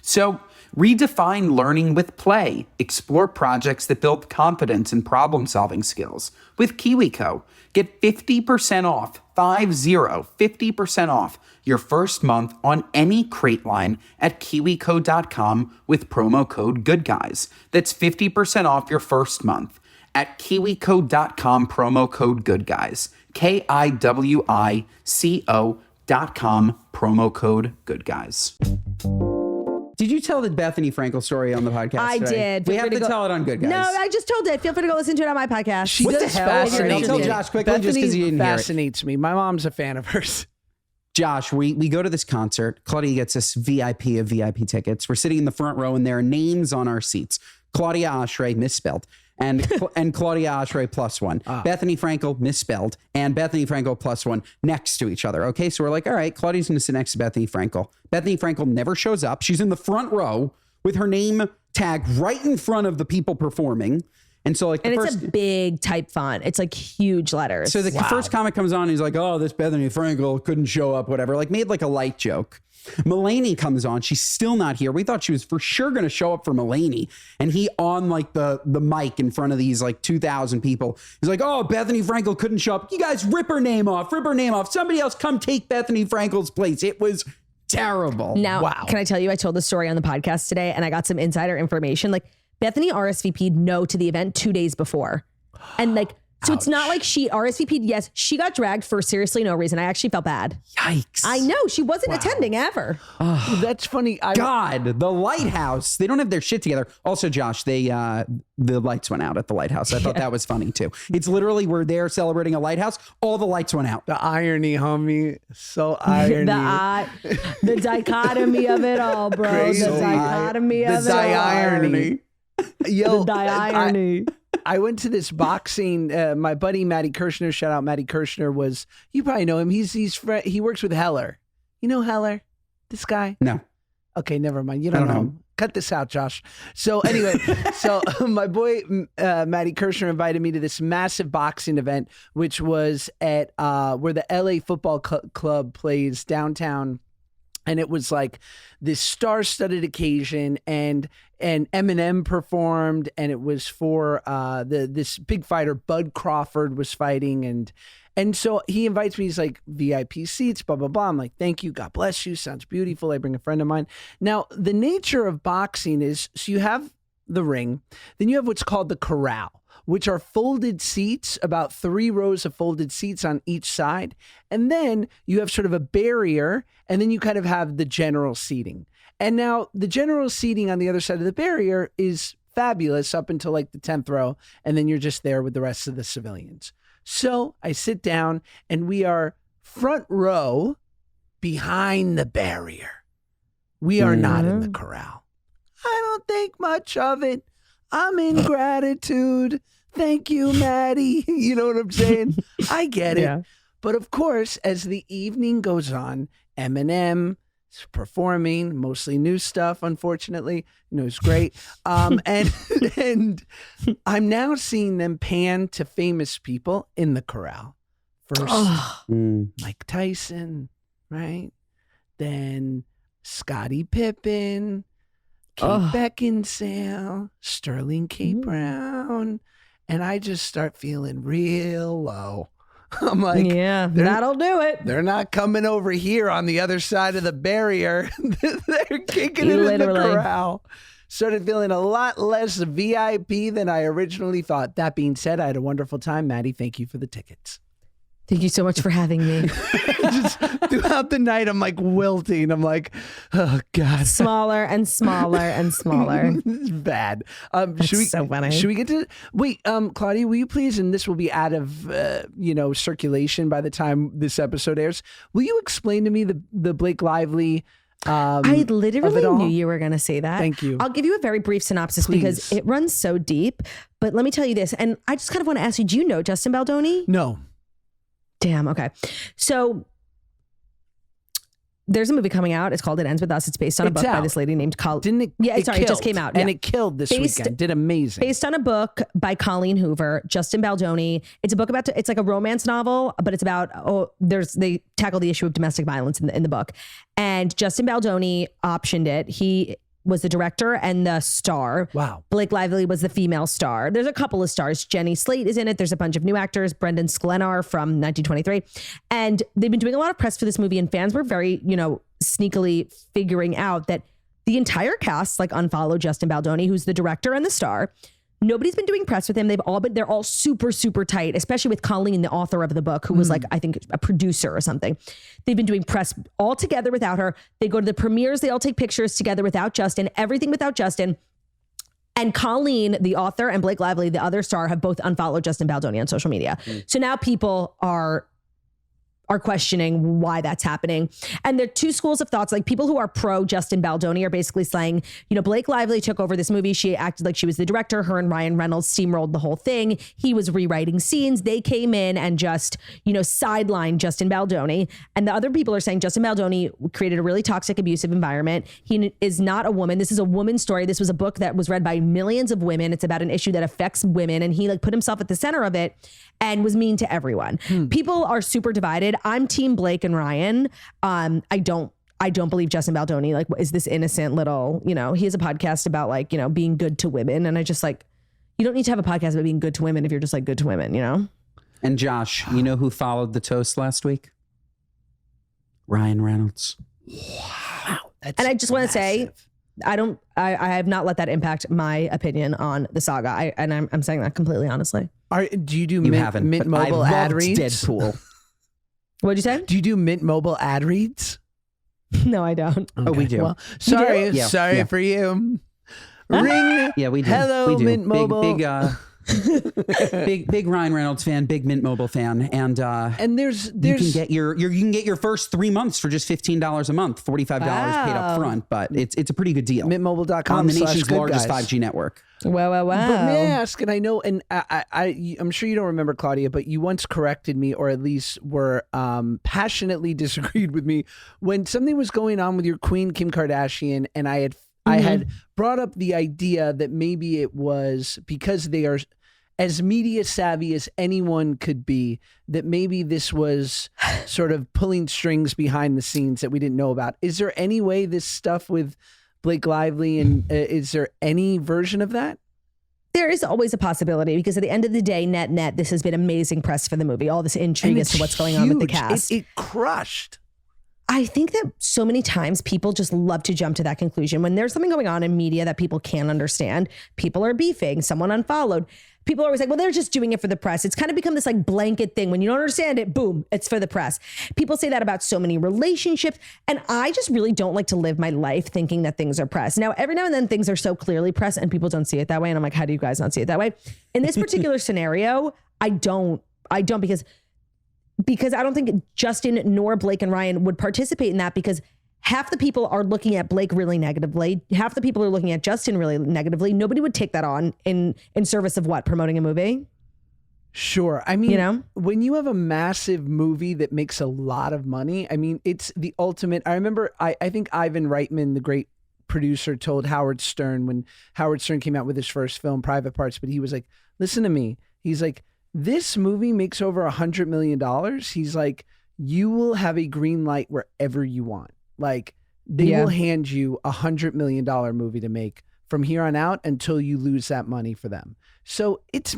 [SPEAKER 3] So, redefine learning with play. Explore projects that build confidence and problem-solving skills. With Kiwi Co, get 50% off, 50% off your first month on any crate line at kiwico.com with promo code GoodGuys. That's 50% off your first month at kiwico.com, promo code GoodGuys. KIWICO.com, promo code GoodGuys. Did you tell the Bethany Frankle story on the podcast
[SPEAKER 1] I
[SPEAKER 3] today?
[SPEAKER 1] did.
[SPEAKER 3] We have to tell it on Good Guys.
[SPEAKER 1] No, I just told it. Feel free to go listen to it on my podcast.
[SPEAKER 4] She
[SPEAKER 3] What the
[SPEAKER 4] does
[SPEAKER 3] hell?
[SPEAKER 4] fascinate
[SPEAKER 3] Tell
[SPEAKER 4] me.
[SPEAKER 3] Josh quickly just
[SPEAKER 4] Bethany
[SPEAKER 3] 'cause you didn't hear it.
[SPEAKER 4] fascinates me. My mom's a fan of hers.
[SPEAKER 3] Josh, we go to this concert. Claudia gets us VIP of VIP tickets. We're sitting in the front row and there are names on our seats. Claudia Oshray, misspelled. And Claudia Oshray +1. Bethany Frankle, misspelled. And Bethany Frankle +1 next to each other. Okay, so we're like, all right, Claudia's going to sit next to Bethany Frankle. Bethany Frankle never shows up. She's in the front row with her name tag right in front of the people performing. And so like
[SPEAKER 1] and it's a big type font. It's like huge letters.
[SPEAKER 3] So the first comic comes on and he's like, oh, this Bethany Frankle couldn't show up, whatever. Like made like a light joke. Mulaney comes on. She's still not here. We thought she was for sure going to show up for Mulaney. And he on like the mic in front of these like 2,000 people. He's like, oh, Bethany Frankle couldn't show up. You guys rip her name off. Somebody else come take Bethany Frankle's place. It was terrible.
[SPEAKER 1] Now, can I tell you, I told the story on the podcast today and I got some insider information. Like Bethany RSVP'd no to the event 2 days before. And like, so it's not like she RSVP'd. Yes, she got dragged for seriously no reason. I actually felt bad.
[SPEAKER 3] Yikes.
[SPEAKER 1] I know. She wasn't attending ever.
[SPEAKER 4] That's funny.
[SPEAKER 3] God, the lighthouse. They don't have their shit together. Also, Josh, the lights went out at the lighthouse. I thought that was funny too. It's literally we're there celebrating a lighthouse. All the lights went out.
[SPEAKER 4] The irony, homie. So irony.
[SPEAKER 1] The dichotomy of it all, bro.
[SPEAKER 4] Crazy.
[SPEAKER 1] The dichotomy of it all.
[SPEAKER 4] irony. Yo,
[SPEAKER 1] The irony.
[SPEAKER 4] I went to this boxing. My buddy Matty Kirshner, shout out Matty Kirshner, you probably know him. He works with Heller. You know Heller, this guy?
[SPEAKER 3] No.
[SPEAKER 4] Okay, never mind. You don't know him. Cut this out, Josh. So anyway, my boy Matty Kirshner invited me to this massive boxing event, which was at where the LA Football Club plays downtown. And it was like this star-studded occasion, and Eminem performed, and it was for this big fighter, Bud Crawford, was fighting, and so he invites me. He's like, VIP seats, blah blah blah. I'm like, thank you, God bless you, sounds beautiful. I bring a friend of mine. Now, the nature of boxing is, so you have the ring, then you have what's called the corral, which are folded seats, about 3 rows of folded seats on each side. And then you have sort of a barrier, and then you kind of have the general seating. And now the general seating on the other side of the barrier is fabulous up until like the 10th row, and then you're just there with the rest of the civilians. So I sit down, and we are front row behind the barrier. We are not in the corral. I don't think much of it. I'm in gratitude. Thank you, Maddie. You know what I'm saying? I get it.
[SPEAKER 1] Yeah.
[SPEAKER 4] But of course, as the evening goes on, Eminem is performing, mostly new stuff, unfortunately. You know, it's great. And I'm now seeing them pan to famous people in the corral. First, Mike Tyson, right? Then Scottie Pippen, Kate Beckinsale, Sterling K. Brown. And I just start feeling real low. I'm like,
[SPEAKER 1] yeah, that'll do it.
[SPEAKER 4] They're not coming over here on the other side of the barrier. They're kicking it in the corral. Started feeling a lot less VIP than I originally thought. That being said, I had a wonderful time. Maddie, thank you for the tickets.
[SPEAKER 1] Thank you so much for having me.
[SPEAKER 4] Just throughout the night, I'm like wilting. I'm like, oh God.
[SPEAKER 1] Smaller and smaller and smaller.
[SPEAKER 4] It's bad.
[SPEAKER 1] So funny.
[SPEAKER 4] Should we get to wait? Claudia, will you please? And this will be out of circulation by the time this episode airs. Will you explain to me the Blake Lively?
[SPEAKER 1] I literally knew you were going to say that.
[SPEAKER 4] Thank you.
[SPEAKER 1] I'll give you a very brief synopsis because it runs so deep. But let me tell you this, and I just kind of want to ask you: do you know Justin Baldoni?
[SPEAKER 4] No.
[SPEAKER 1] Damn. Okay. So there's a movie coming out. It's called It Ends With Us. It's based on a book by this lady named Colleen.
[SPEAKER 4] Didn't it?
[SPEAKER 1] Yeah,
[SPEAKER 4] it
[SPEAKER 1] sorry, it just came out.
[SPEAKER 4] And
[SPEAKER 1] yeah.
[SPEAKER 4] it killed this weekend. Did amazing.
[SPEAKER 1] Based on a book by Colleen Hoover, Justin Baldoni. It's a book about, it's like a romance novel, but it's about, they tackle the issue of domestic violence in the book. And Justin Baldoni optioned it. He was the director and the star.
[SPEAKER 4] Wow.
[SPEAKER 1] Blake Lively was the female star. There's a couple of stars. Jenny Slate is in it. There's a bunch of new actors. Brendan Sklenar from 1923. And they've been doing a lot of press for this movie, and fans were very, sneakily figuring out that the entire cast unfollowed Justin Baldoni, who's the director and the star. Nobody's been doing press with him. They're all super, super tight, especially with Colleen, the author of the book, who was I think a producer or something. They've been doing press all together without her. They go to the premieres. They all take pictures together without Justin, everything without Justin. And Colleen, the author, and Blake Lively, the other star, have both unfollowed Justin Baldoni on social media. So now people are questioning why that's happening. And there are two schools of thoughts. People who are pro Justin Baldoni are basically saying, Blake Lively took over this movie. She acted like she was the director. Her and Ryan Reynolds steamrolled the whole thing. He was rewriting scenes. They came in and just, sidelined Justin Baldoni. And the other people are saying Justin Baldoni created a really toxic, abusive environment. He is not a woman. This is a woman's story. This was a book that was read by millions of women. It's about an issue that affects women. And he put himself at the center of it and was mean to everyone. People are super divided. I'm team Blake and Ryan. I don't believe Justin Baldoni is this innocent little, he has a podcast about being good to women. And I just you don't need to have a podcast about being good to women if you're just good to women,
[SPEAKER 3] And Josh, you know who followed the toast last week? Ryan Reynolds.
[SPEAKER 4] Wow.
[SPEAKER 1] And I just want to say, I have not let that impact my opinion on the saga. I'm saying that completely honestly.
[SPEAKER 4] Do you do
[SPEAKER 3] haven't,
[SPEAKER 4] Mint
[SPEAKER 3] but
[SPEAKER 4] Mobile
[SPEAKER 3] I
[SPEAKER 4] ad
[SPEAKER 3] loved
[SPEAKER 4] reads?
[SPEAKER 3] Deadpool.
[SPEAKER 1] What'd you say?
[SPEAKER 4] Do you do Mint Mobile ad reads?
[SPEAKER 1] No, I don't.
[SPEAKER 3] Oh, we do.
[SPEAKER 4] Well, sorry,
[SPEAKER 3] Yeah,
[SPEAKER 4] sorry
[SPEAKER 3] yeah.
[SPEAKER 4] for you. Ring.
[SPEAKER 3] Yeah, we do.
[SPEAKER 4] Hello,
[SPEAKER 3] we do.
[SPEAKER 4] Mint Mobile.
[SPEAKER 3] Big Ryan Reynolds fan, big Mint Mobile fan, and
[SPEAKER 4] there's
[SPEAKER 3] you can get your first 3 months for just $15 a month, $45 paid up front, but it's a pretty good deal.
[SPEAKER 4] mintmobile.com
[SPEAKER 3] on the nation's largest
[SPEAKER 4] /goodguys.
[SPEAKER 3] 5G network.
[SPEAKER 1] Wow.
[SPEAKER 4] But may I ask, and I know, and I'm sure you don't remember, Claudia, but you once corrected me, or at least were passionately disagreed with me when something was going on with your queen, Kim Kardashian, and I had brought up the idea that maybe it was because they are as media savvy as anyone could be, that maybe this was sort of pulling strings behind the scenes that we didn't know about. Is there any way this stuff with Blake Lively, and is there any version of that?
[SPEAKER 1] There is always a possibility, because at the end of the day, net, this has been amazing press for the movie. All this intrigue as to what's going on with the cast.
[SPEAKER 4] It crushed.
[SPEAKER 1] I think that so many times people just love to jump to that conclusion. When there's something going on in media that people can't understand, people are beefing, someone unfollowed. People are always like, well, they're just doing it for the press. It's kind of become this blanket thing. When you don't understand it, boom, it's for the press. People say that about so many relationships. And I just really don't like to live my life thinking that things are press. Now, every now and then things are so clearly press and people don't see it that way. And I'm like, how do you guys not see it that way? In this particular scenario, I don't because I don't think Justin nor Blake and Ryan would participate in that, because half the people are looking at Blake really negatively. Half the people are looking at Justin really negatively. Nobody would take that on in service of what? Promoting a movie?
[SPEAKER 4] Sure. I mean, when you have a massive movie that makes a lot of money, I mean, it's the ultimate. I remember, I think Ivan Reitman, the great producer, told Howard Stern when Howard Stern came out with his first film, Private Parts, but he was like, listen to me. He's like, this movie makes over $100 million. He's like, you will have a green light wherever you want. They will hand you $100 million movie to make from here on out until you lose that money for them. So it's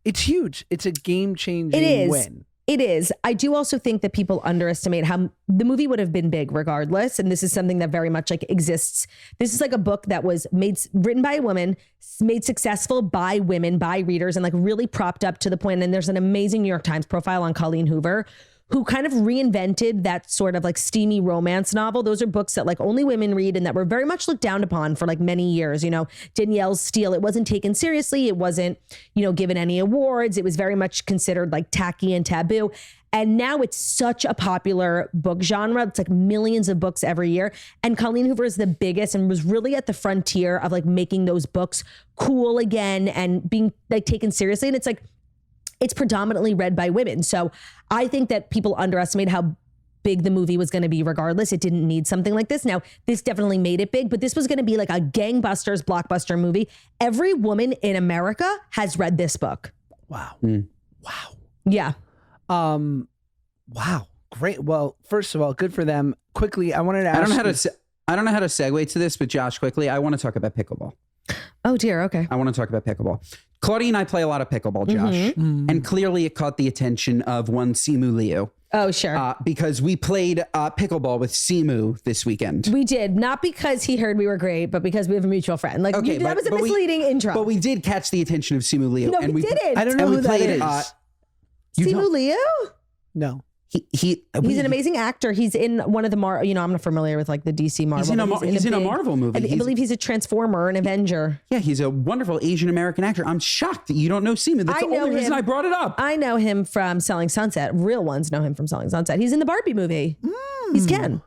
[SPEAKER 4] huge. It's a game changing win.
[SPEAKER 1] It is. I do also think that people underestimate how the movie would have been big regardless. And this is something that very much like exists. This is like a book that was written by a woman, made successful by women, by readers, and like really propped up to the point. And there's an amazing New York Times profile on Colleen Hoover, who kind of reinvented that sort of like steamy romance novel. Those are books that like only women read and that were very much looked down upon for like many years. You know, Danielle Steele, it wasn't taken seriously. It wasn't, you know, given any awards. It was very much considered like tacky and taboo. And now it's such a popular book genre. It's like millions of books every year. And Colleen Hoover is the biggest and was really at the frontier of like making those books cool again and being like taken seriously. And it's like, it's predominantly read by women. So I think that people underestimate how big the movie was going to be regardless. It didn't need something like this. Now, this definitely made it big, but this was going to be like a gangbusters blockbuster movie. Every woman in America has read this book.
[SPEAKER 4] Wow. Wow.
[SPEAKER 1] Yeah.
[SPEAKER 4] Wow. Great. Well, first of all, good for them. Quickly, I wanted to ask
[SPEAKER 3] I don't know how to segue to this, but Josh, quickly, I want to talk about pickleball.
[SPEAKER 1] Oh dear. Okay.
[SPEAKER 3] I want to talk about pickleball. Claudia and I play a lot of pickleball, Josh, and clearly it caught the attention of one Simu Liu.
[SPEAKER 1] Oh, sure.
[SPEAKER 3] Because we played pickleball with Simu this weekend.
[SPEAKER 1] We did, not because he heard we were great, but because we have a mutual friend. Like that was a misleading intro.
[SPEAKER 3] But we did catch the attention of Simu Liu.
[SPEAKER 1] No, we didn't.
[SPEAKER 4] I don't know who that is.
[SPEAKER 1] Simu Liu?
[SPEAKER 3] No.
[SPEAKER 1] He's an amazing actor. He's in one of the I'm not familiar with like the DC Marvel.
[SPEAKER 3] He's in a Marvel movie.
[SPEAKER 1] I believe he's a Transformer, an Avenger.
[SPEAKER 3] Yeah, he's a wonderful Asian American actor. I'm shocked that you don't know Simu. That's the only reason I brought it up.
[SPEAKER 1] I know him from Selling Sunset. Real ones know him from Selling Sunset. He's in the Barbie movie. He's Ken.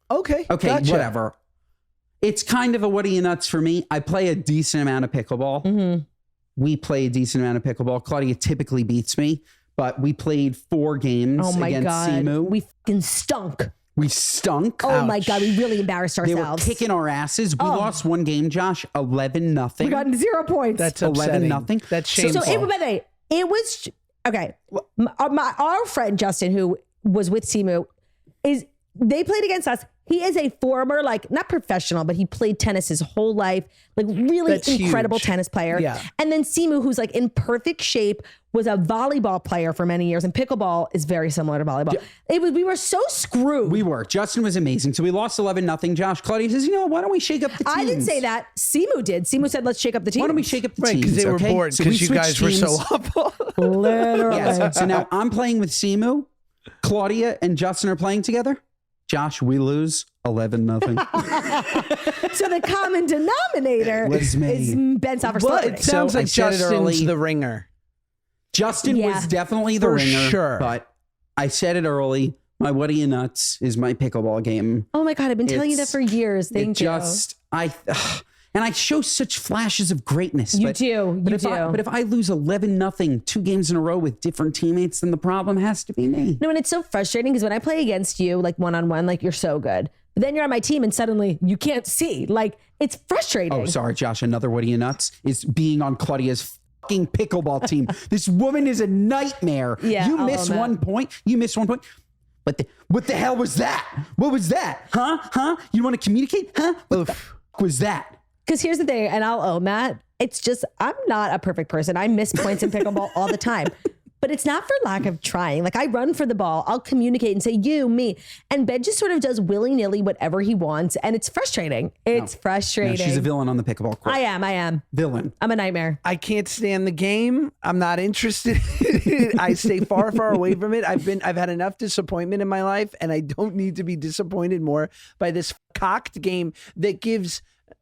[SPEAKER 4] Okay,
[SPEAKER 3] gotcha. Whatever. It's kind of a what are you nuts for me. I play a decent amount of pickleball. We play a decent amount of pickleball. Claudia typically beats me. But we played 4 games against Simu.
[SPEAKER 1] We fucking stunk.
[SPEAKER 3] We stunk.
[SPEAKER 1] Oh my God, we really embarrassed ourselves.
[SPEAKER 3] They were kicking our asses. We lost one game, Josh, 11-0.
[SPEAKER 1] We got 0 points.
[SPEAKER 4] That's upsetting.
[SPEAKER 3] 11-0.
[SPEAKER 4] That's shameful.
[SPEAKER 1] So by the way, it was okay. Our friend Justin, who was with Simu, they played against us. He is a former, like, not professional, but he played tennis his whole life. Like, really
[SPEAKER 4] That's
[SPEAKER 1] incredible
[SPEAKER 4] huge.
[SPEAKER 1] tennis player.
[SPEAKER 4] Yeah.
[SPEAKER 1] And then Simu, who's like in perfect shape, was a volleyball player for many years. And pickleball is very similar to volleyball. We were so screwed.
[SPEAKER 3] We were. Justin was amazing. So we lost 11-0. Josh, Claudia says, why don't we shake up the teams?
[SPEAKER 1] I didn't say that. Simu did. Simu said, let's shake up the teams.
[SPEAKER 3] Why don't we shake up the
[SPEAKER 4] Right,
[SPEAKER 3] teams?
[SPEAKER 4] because they were bored because you guys were so awful.
[SPEAKER 1] Literally.
[SPEAKER 3] Yes. So now I'm playing with Simu. Claudia and Justin are playing together. Josh, we lose 11-0.
[SPEAKER 1] So the common denominator is Ben Salver's.
[SPEAKER 4] Well, it sounds like Justin's the ringer.
[SPEAKER 3] Justin was definitely the ringer.
[SPEAKER 4] Sure.
[SPEAKER 3] But I said it early. My What Are You Nuts is my pickleball game.
[SPEAKER 1] Oh my God, I've been telling you that for years. Thank you.
[SPEAKER 3] And I show such flashes of greatness.
[SPEAKER 1] But
[SPEAKER 3] if I lose 11-0 2 games in a row with different teammates, then the problem has to be me.
[SPEAKER 1] No, and it's so frustrating because when I play against you, like one-on-one, like you're so good. But then you're on my team and suddenly you can't see. Like, it's frustrating.
[SPEAKER 3] Oh, sorry, Josh. Another What Are You Nuts is being on Claudia's fucking pickleball team. This woman is a nightmare.
[SPEAKER 1] Yeah,
[SPEAKER 3] you miss 1 point. You miss 1 point. But what the hell was that? What was that? Huh? You want to communicate? Huh? What the fuck was that?
[SPEAKER 1] Because here's the thing, and I'll own that. It's just, I'm not a perfect person. I miss points in pickleball all the time. But it's not for lack of trying. Like, I run for the ball. I'll communicate and say, you, me. And Ben just sort of does willy-nilly whatever he wants. And it's frustrating. It's frustrating.
[SPEAKER 3] No, she's a villain on the pickleball court.
[SPEAKER 1] I am.
[SPEAKER 3] Villain.
[SPEAKER 1] I'm a nightmare.
[SPEAKER 4] I can't stand the game. I'm not interested. I stay far away from it. I've had enough disappointment in my life, and I don't need to be disappointed more by this cocked game that gives,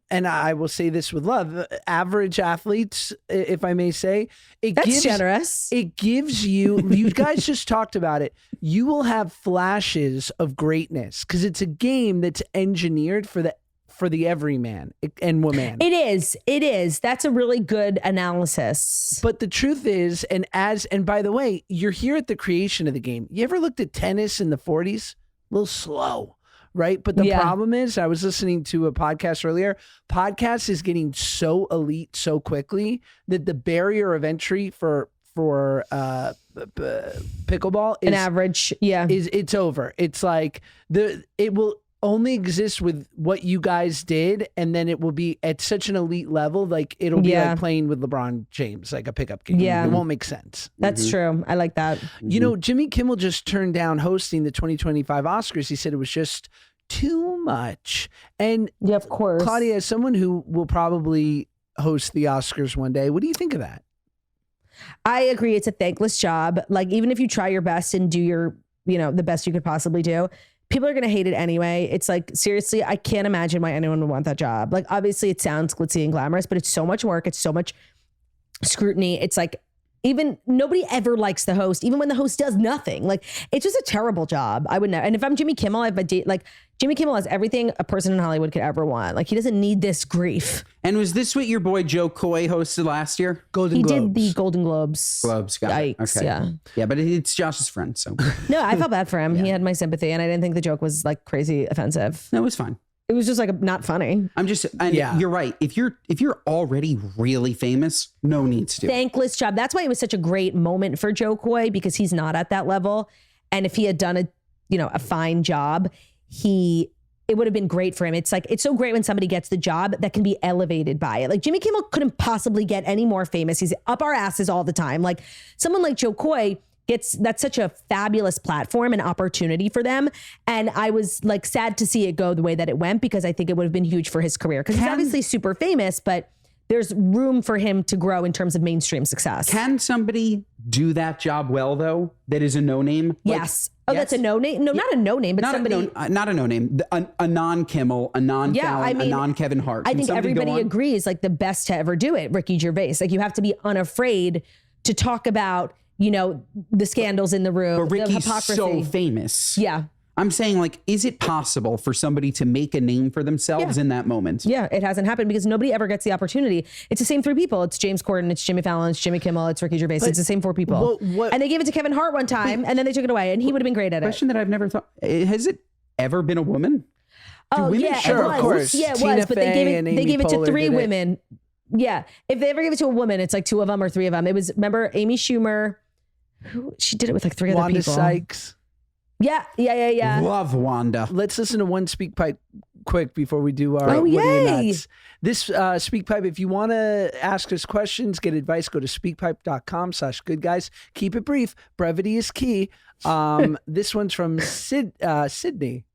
[SPEAKER 4] and I will say this with love, average athletes, if I may say,
[SPEAKER 1] That's generous.
[SPEAKER 4] It gives you guys just talked about it. You will have flashes of greatness because it's a game that's engineered for the everyman and woman.
[SPEAKER 1] It is. That's a really good analysis.
[SPEAKER 4] But the truth is, and by the way, you're here at the creation of the game. You ever looked at tennis in the 40s? A little slow. Right. But the problem is, I was listening to a podcast earlier. Podcast is getting so elite so quickly that the barrier of entry for pickleball is
[SPEAKER 1] an average. Yeah.
[SPEAKER 4] It's over. It's like only exists with what you guys did, and then it will be at such an elite level, like it'll be like playing with LeBron James, like a pickup game.
[SPEAKER 1] Yeah.
[SPEAKER 4] It won't make sense.
[SPEAKER 1] That's true. I like that.
[SPEAKER 4] You know, Jimmy Kimmel just turned down hosting the 2025 Oscars. He said it was just too much. And
[SPEAKER 1] Yeah, of course.
[SPEAKER 4] Claudia, as someone who will probably host the Oscars one day, what do you think of that?
[SPEAKER 1] I agree. It's a thankless job. Like, even if you try your best and do your, the best you could possibly do, people are going to hate it anyway. It's like, seriously, I can't imagine why anyone would want that job. Like, obviously it sounds glitzy and glamorous, but it's so much work. It's so much scrutiny. It's like, even nobody ever likes the host, even when the host does nothing. Like, it's just a terrible job. I would never. And if I'm Jimmy Kimmel, I have a date. Like, Jimmy Kimmel has everything a person in Hollywood could ever want. Like, he doesn't need this grief.
[SPEAKER 3] And was this what your boy Joe Coy hosted last year?
[SPEAKER 1] He did the Golden Globes.
[SPEAKER 3] Got it.
[SPEAKER 1] Yikes,
[SPEAKER 3] Okay.
[SPEAKER 1] yeah.
[SPEAKER 3] Yeah, but it's Josh's friend, so.
[SPEAKER 1] No, I felt bad for him. He had my sympathy, and I didn't think the joke was like crazy offensive.
[SPEAKER 3] No, it was fine.
[SPEAKER 1] It was just like not funny.
[SPEAKER 3] I'm just, and you're right. If you're already really famous, no need to do it.
[SPEAKER 1] Thankless job. That's why it was such a great moment for Joe Coy, because he's not at that level. And if he had done a fine job, it would have been great for him. It's like, it's so great when somebody gets the job that can be elevated by it. Like, Jimmy Kimmel couldn't possibly get any more famous. He's up our asses all the time. Like, someone like Joe Coy that's such a fabulous platform and opportunity for them. And I was like sad to see it go the way that it went, because I think it would have been huge for his career, because he's obviously super famous, but there's room for him to grow in terms of mainstream success.
[SPEAKER 3] Can somebody do that job well, though, that is a no-name?
[SPEAKER 1] Yes. That's a no-name? No, not a no-name, but
[SPEAKER 3] not
[SPEAKER 1] somebody...
[SPEAKER 3] not a no-name. A non-Kimmel, a non-Fallon, a non-Kevin Hart.
[SPEAKER 1] I think everybody agrees, like, the best to ever do it, Ricky Gervais. Like, you have to be unafraid to talk about, the scandals in the room,
[SPEAKER 3] but Ricky's
[SPEAKER 1] the hypocrisy.
[SPEAKER 3] so famous.
[SPEAKER 1] Yeah.
[SPEAKER 3] I'm saying, like, is it possible for somebody to make a name for themselves in that moment?
[SPEAKER 1] Yeah, it hasn't happened because nobody ever gets the opportunity. It's the same three people. It's James Corden, it's Jimmy Fallon, it's Jimmy Kimmel, it's Ricky Gervais. It's the same four people. And they gave it to Kevin Hart one time, and then they took it away, and he would have been great at it.
[SPEAKER 3] Question that I've never thought. Has it ever been a woman?
[SPEAKER 4] Sure, of course.
[SPEAKER 1] Yeah, it
[SPEAKER 4] Tina
[SPEAKER 1] was, but they gave it to
[SPEAKER 4] Poehler
[SPEAKER 1] three
[SPEAKER 4] did it.
[SPEAKER 1] women. Yeah. If they ever give it to a woman, it's like two of them or three of them. It was, remember, Amy Schumer. She did it with like three other people.
[SPEAKER 4] Wanda Sykes.
[SPEAKER 1] Yeah.
[SPEAKER 3] Love Wanda.
[SPEAKER 4] Let's listen to one speak pipe quick before we do our
[SPEAKER 1] Oh,
[SPEAKER 4] What Are You
[SPEAKER 1] yay.
[SPEAKER 4] Nuts? This speak pipe, if you want to ask us questions, get advice, go to speakpipe.com/goodguys. Keep it brief. Brevity is key. This one's from Sydney.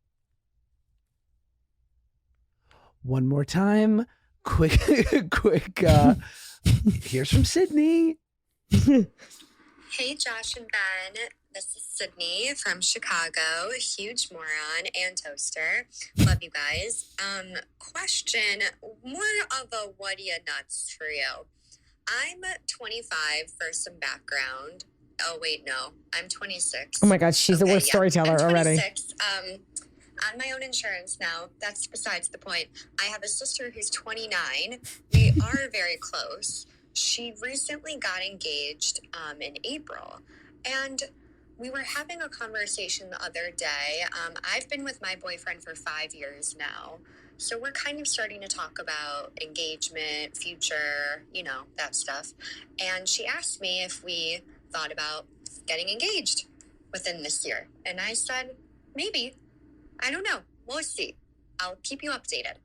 [SPEAKER 4] One more time. Quick. Here's from Sydney.
[SPEAKER 5] Hey, Josh and Ben. This is Sydney from Chicago, huge moron and toaster. Love you guys. Question, more of a what ya nuts for you. I'm 25 for some background. Oh, wait, no. I'm 26.
[SPEAKER 1] Oh my God, she's the worst storyteller
[SPEAKER 5] I'm
[SPEAKER 1] already.
[SPEAKER 5] 26. On my own insurance now. That's besides the point. I have a sister who's 29. We are very close. She recently got engaged in April, and we were having a conversation the other day. I've been with my boyfriend for 5 years now, so we're kind of starting to talk about engagement, future, that stuff. And she asked me if we thought about getting engaged within this year, and I said, maybe. I don't know. We'll see. I'll keep you updated.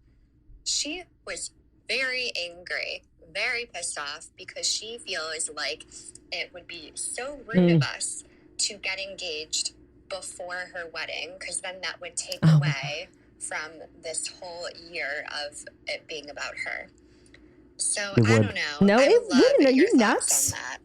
[SPEAKER 5] She was very angry, very pissed off, because she feels like it would be so rude of us to get engaged before her wedding, because then that would take away from this whole year of it being about her. So I don't know.
[SPEAKER 1] No,
[SPEAKER 5] I
[SPEAKER 1] it
[SPEAKER 5] would love
[SPEAKER 1] wouldn't. Are
[SPEAKER 5] your
[SPEAKER 1] you
[SPEAKER 5] thoughts
[SPEAKER 1] nuts?
[SPEAKER 5] on that.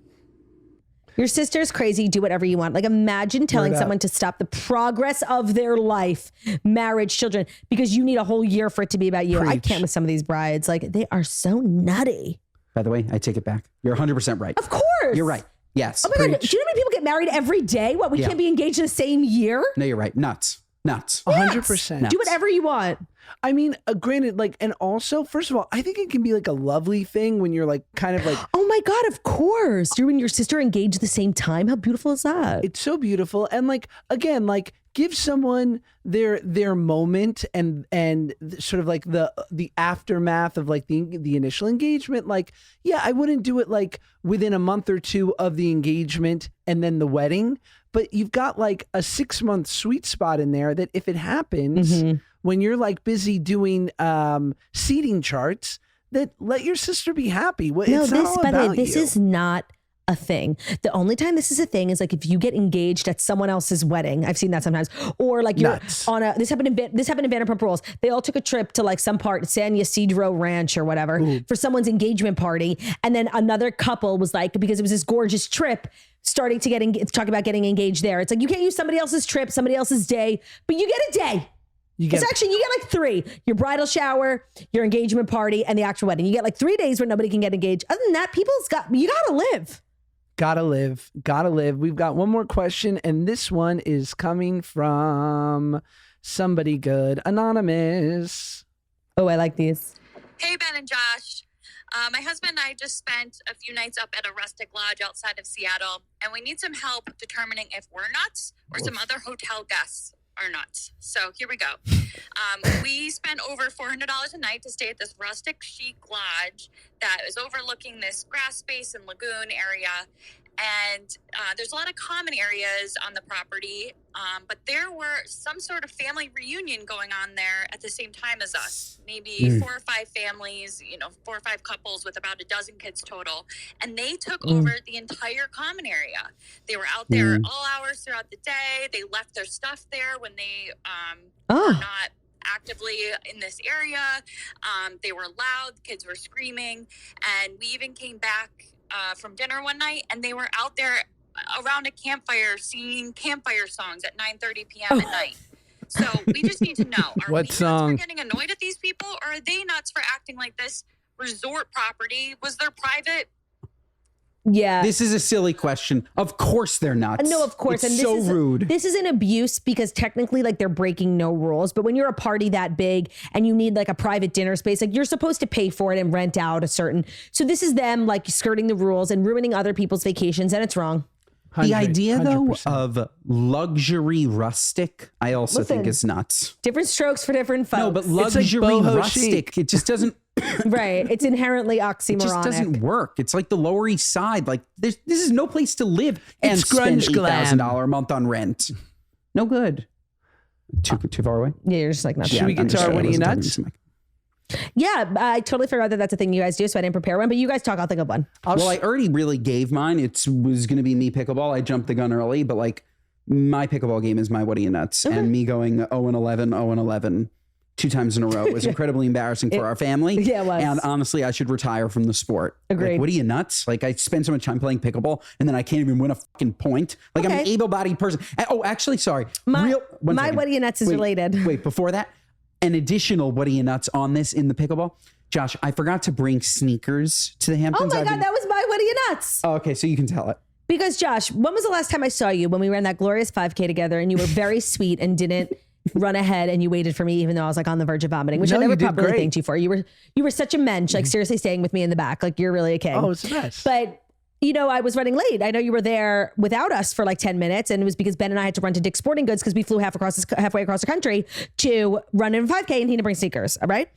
[SPEAKER 1] Your sister's crazy. Do whatever you want. Like, imagine telling
[SPEAKER 4] Word up.
[SPEAKER 1] someone to stop the progress of their life, marriage, children, because you need a whole year for it to be about you. I
[SPEAKER 4] Preach.
[SPEAKER 1] can't with some of these brides. Like, they are so nutty.
[SPEAKER 3] By the way, I take it back. You're 100% right.
[SPEAKER 1] Of course.
[SPEAKER 3] You're right. Yes.
[SPEAKER 1] Oh my God. Do you know how many people get married every day? What, we
[SPEAKER 3] Yeah.
[SPEAKER 1] can't be engaged in the same year?
[SPEAKER 3] No, you're right. Nuts.
[SPEAKER 4] 100%.
[SPEAKER 1] Do whatever you want.
[SPEAKER 4] I mean, granted, like, and also, first of all, I think it can be like a lovely thing when you're like, kind of like,
[SPEAKER 1] Oh my God, of course. You and your sister engaged at the same time. How beautiful is that?
[SPEAKER 4] it's so beautiful. And like, again, like, give someone their moment and sort of like the aftermath of like the initial engagement. Like, yeah, I wouldn't do it like within a month or two of the engagement and then the wedding, but you've got like a 6-month sweet spot in there that if it happens when you're like busy doing seating charts, that let your sister be happy. Well,
[SPEAKER 1] No,
[SPEAKER 4] it's not
[SPEAKER 1] this,
[SPEAKER 4] all
[SPEAKER 1] by the way,
[SPEAKER 4] about
[SPEAKER 1] this
[SPEAKER 4] you.
[SPEAKER 1] is not a thing. The only time this is a thing is like if you get engaged at someone else's wedding. I've seen that sometimes. Or like you're
[SPEAKER 4] Nuts.
[SPEAKER 1] on a this happened in Vanderpump Rules. They all took a trip to like some part, San Ysidro Ranch or whatever, for someone's engagement party, and then another couple was like, because it was this gorgeous trip, starting to talk about getting engaged there. It's like you can't use somebody else's trip, somebody else's day, but you get a day.
[SPEAKER 4] You get
[SPEAKER 1] It's actually, you get like 3: your bridal shower, your engagement party, and the actual wedding. You get like 3 days where nobody can get engaged. Other than that, you gotta live.
[SPEAKER 4] Gotta live. Gotta live. We've got one more question, and this one is coming from somebody good. Anonymous.
[SPEAKER 1] Oh, I like these.
[SPEAKER 6] Hey, Ben and Josh. My husband and I just spent a few nights up at a rustic lodge outside of Seattle, and we need some help determining if we're nuts or some other hotel guests are nuts. So here we go. We spent over $400 a night to stay at this rustic chic lodge that is overlooking this grass space and lagoon area. And there's a lot of common areas on the property, but there were some sort of family reunion going on there at the same time as us. Maybe 4 or 5 families, 4 or 5 couples with about a dozen kids total. And they took over the entire common area. They were out there all hours throughout the day. They left their stuff there when they were not actively in this area. They were loud. The kids were screaming. And we even came back from dinner one night, and they were out there around a campfire singing campfire songs at 9:30 p.m. at night. So we just need to know, are
[SPEAKER 4] What
[SPEAKER 6] we
[SPEAKER 4] song?
[SPEAKER 6] nuts for getting annoyed at these people, or are they nuts for acting like this resort property was their private?
[SPEAKER 1] Yeah.
[SPEAKER 3] This is a silly question. Of course they're nuts.
[SPEAKER 1] No, of course.
[SPEAKER 3] It's
[SPEAKER 1] And
[SPEAKER 3] so rude.
[SPEAKER 1] This is an abuse because technically like they're breaking no rules. But when you're a party that big and you need like a private dinner space, like you're supposed to pay for it and rent out a certain. So this is them like skirting the rules and ruining other people's vacations, and it's wrong.
[SPEAKER 3] The idea, though,
[SPEAKER 4] 100%.
[SPEAKER 3] of luxury rustic, I also think is nuts.
[SPEAKER 1] Different strokes for different folks.
[SPEAKER 3] No, but
[SPEAKER 4] like
[SPEAKER 3] luxury
[SPEAKER 4] boho
[SPEAKER 3] rustic,
[SPEAKER 4] chic.
[SPEAKER 3] it just doesn't.
[SPEAKER 1] Right. It's inherently oxymoronic.
[SPEAKER 3] It just doesn't work. It's like the Lower East Side. Like this is no place to live and
[SPEAKER 4] It's
[SPEAKER 3] spend
[SPEAKER 4] grunge glam.
[SPEAKER 3] $8,000 a month on rent. No good. Too far away.
[SPEAKER 1] Yeah, you're just like not.
[SPEAKER 4] Should we get to our what are you nuts?
[SPEAKER 1] Yeah, I totally forgot that that's a thing you guys do, so I didn't prepare one. But you guys talk. I'll think of one.
[SPEAKER 3] Well, I already really gave mine. It was going to be me pickleball. I jumped the gun early, but like my pickleball game is my what are you nuts, and me going 0-11, 0-11. 2 times in a row was incredibly embarrassing for our family.
[SPEAKER 1] Yeah, it was.
[SPEAKER 3] And honestly, I should retire from the sport.
[SPEAKER 1] Agreed.
[SPEAKER 3] Like, what are you nuts? Like I spend so much time playing pickleball and then I can't even win a fucking point. Like I'm an
[SPEAKER 1] Okay.
[SPEAKER 3] able-bodied person. Oh, actually, sorry.
[SPEAKER 1] My
[SPEAKER 3] One second.
[SPEAKER 1] what are you nuts is
[SPEAKER 3] Wait,
[SPEAKER 1] related.
[SPEAKER 3] Wait, before that, an additional what are you nuts on this in the pickleball? Josh, I forgot to bring sneakers to the
[SPEAKER 1] Oh
[SPEAKER 3] Hamptons.
[SPEAKER 1] my God, that was my what are you nuts?
[SPEAKER 3] Oh, okay, so you can tell it.
[SPEAKER 1] Because Josh, when was the last time I saw you when we ran that glorious 5K together and you were very sweet and didn't run ahead and you waited for me even though I was like on the verge of vomiting, which
[SPEAKER 4] No,
[SPEAKER 1] I never
[SPEAKER 4] you did
[SPEAKER 1] properly
[SPEAKER 4] great.
[SPEAKER 1] thanked you for. You were such a mensch, like seriously staying with me in the back. Like you're really a king.
[SPEAKER 4] Oh, it's the best.
[SPEAKER 1] But I was running late. I know you were there without us for like 10 minutes. And it was because Ben and I had to run to Dick's Sporting Goods because we flew halfway across the country to run in a 5K and he didn't bring sneakers. All right.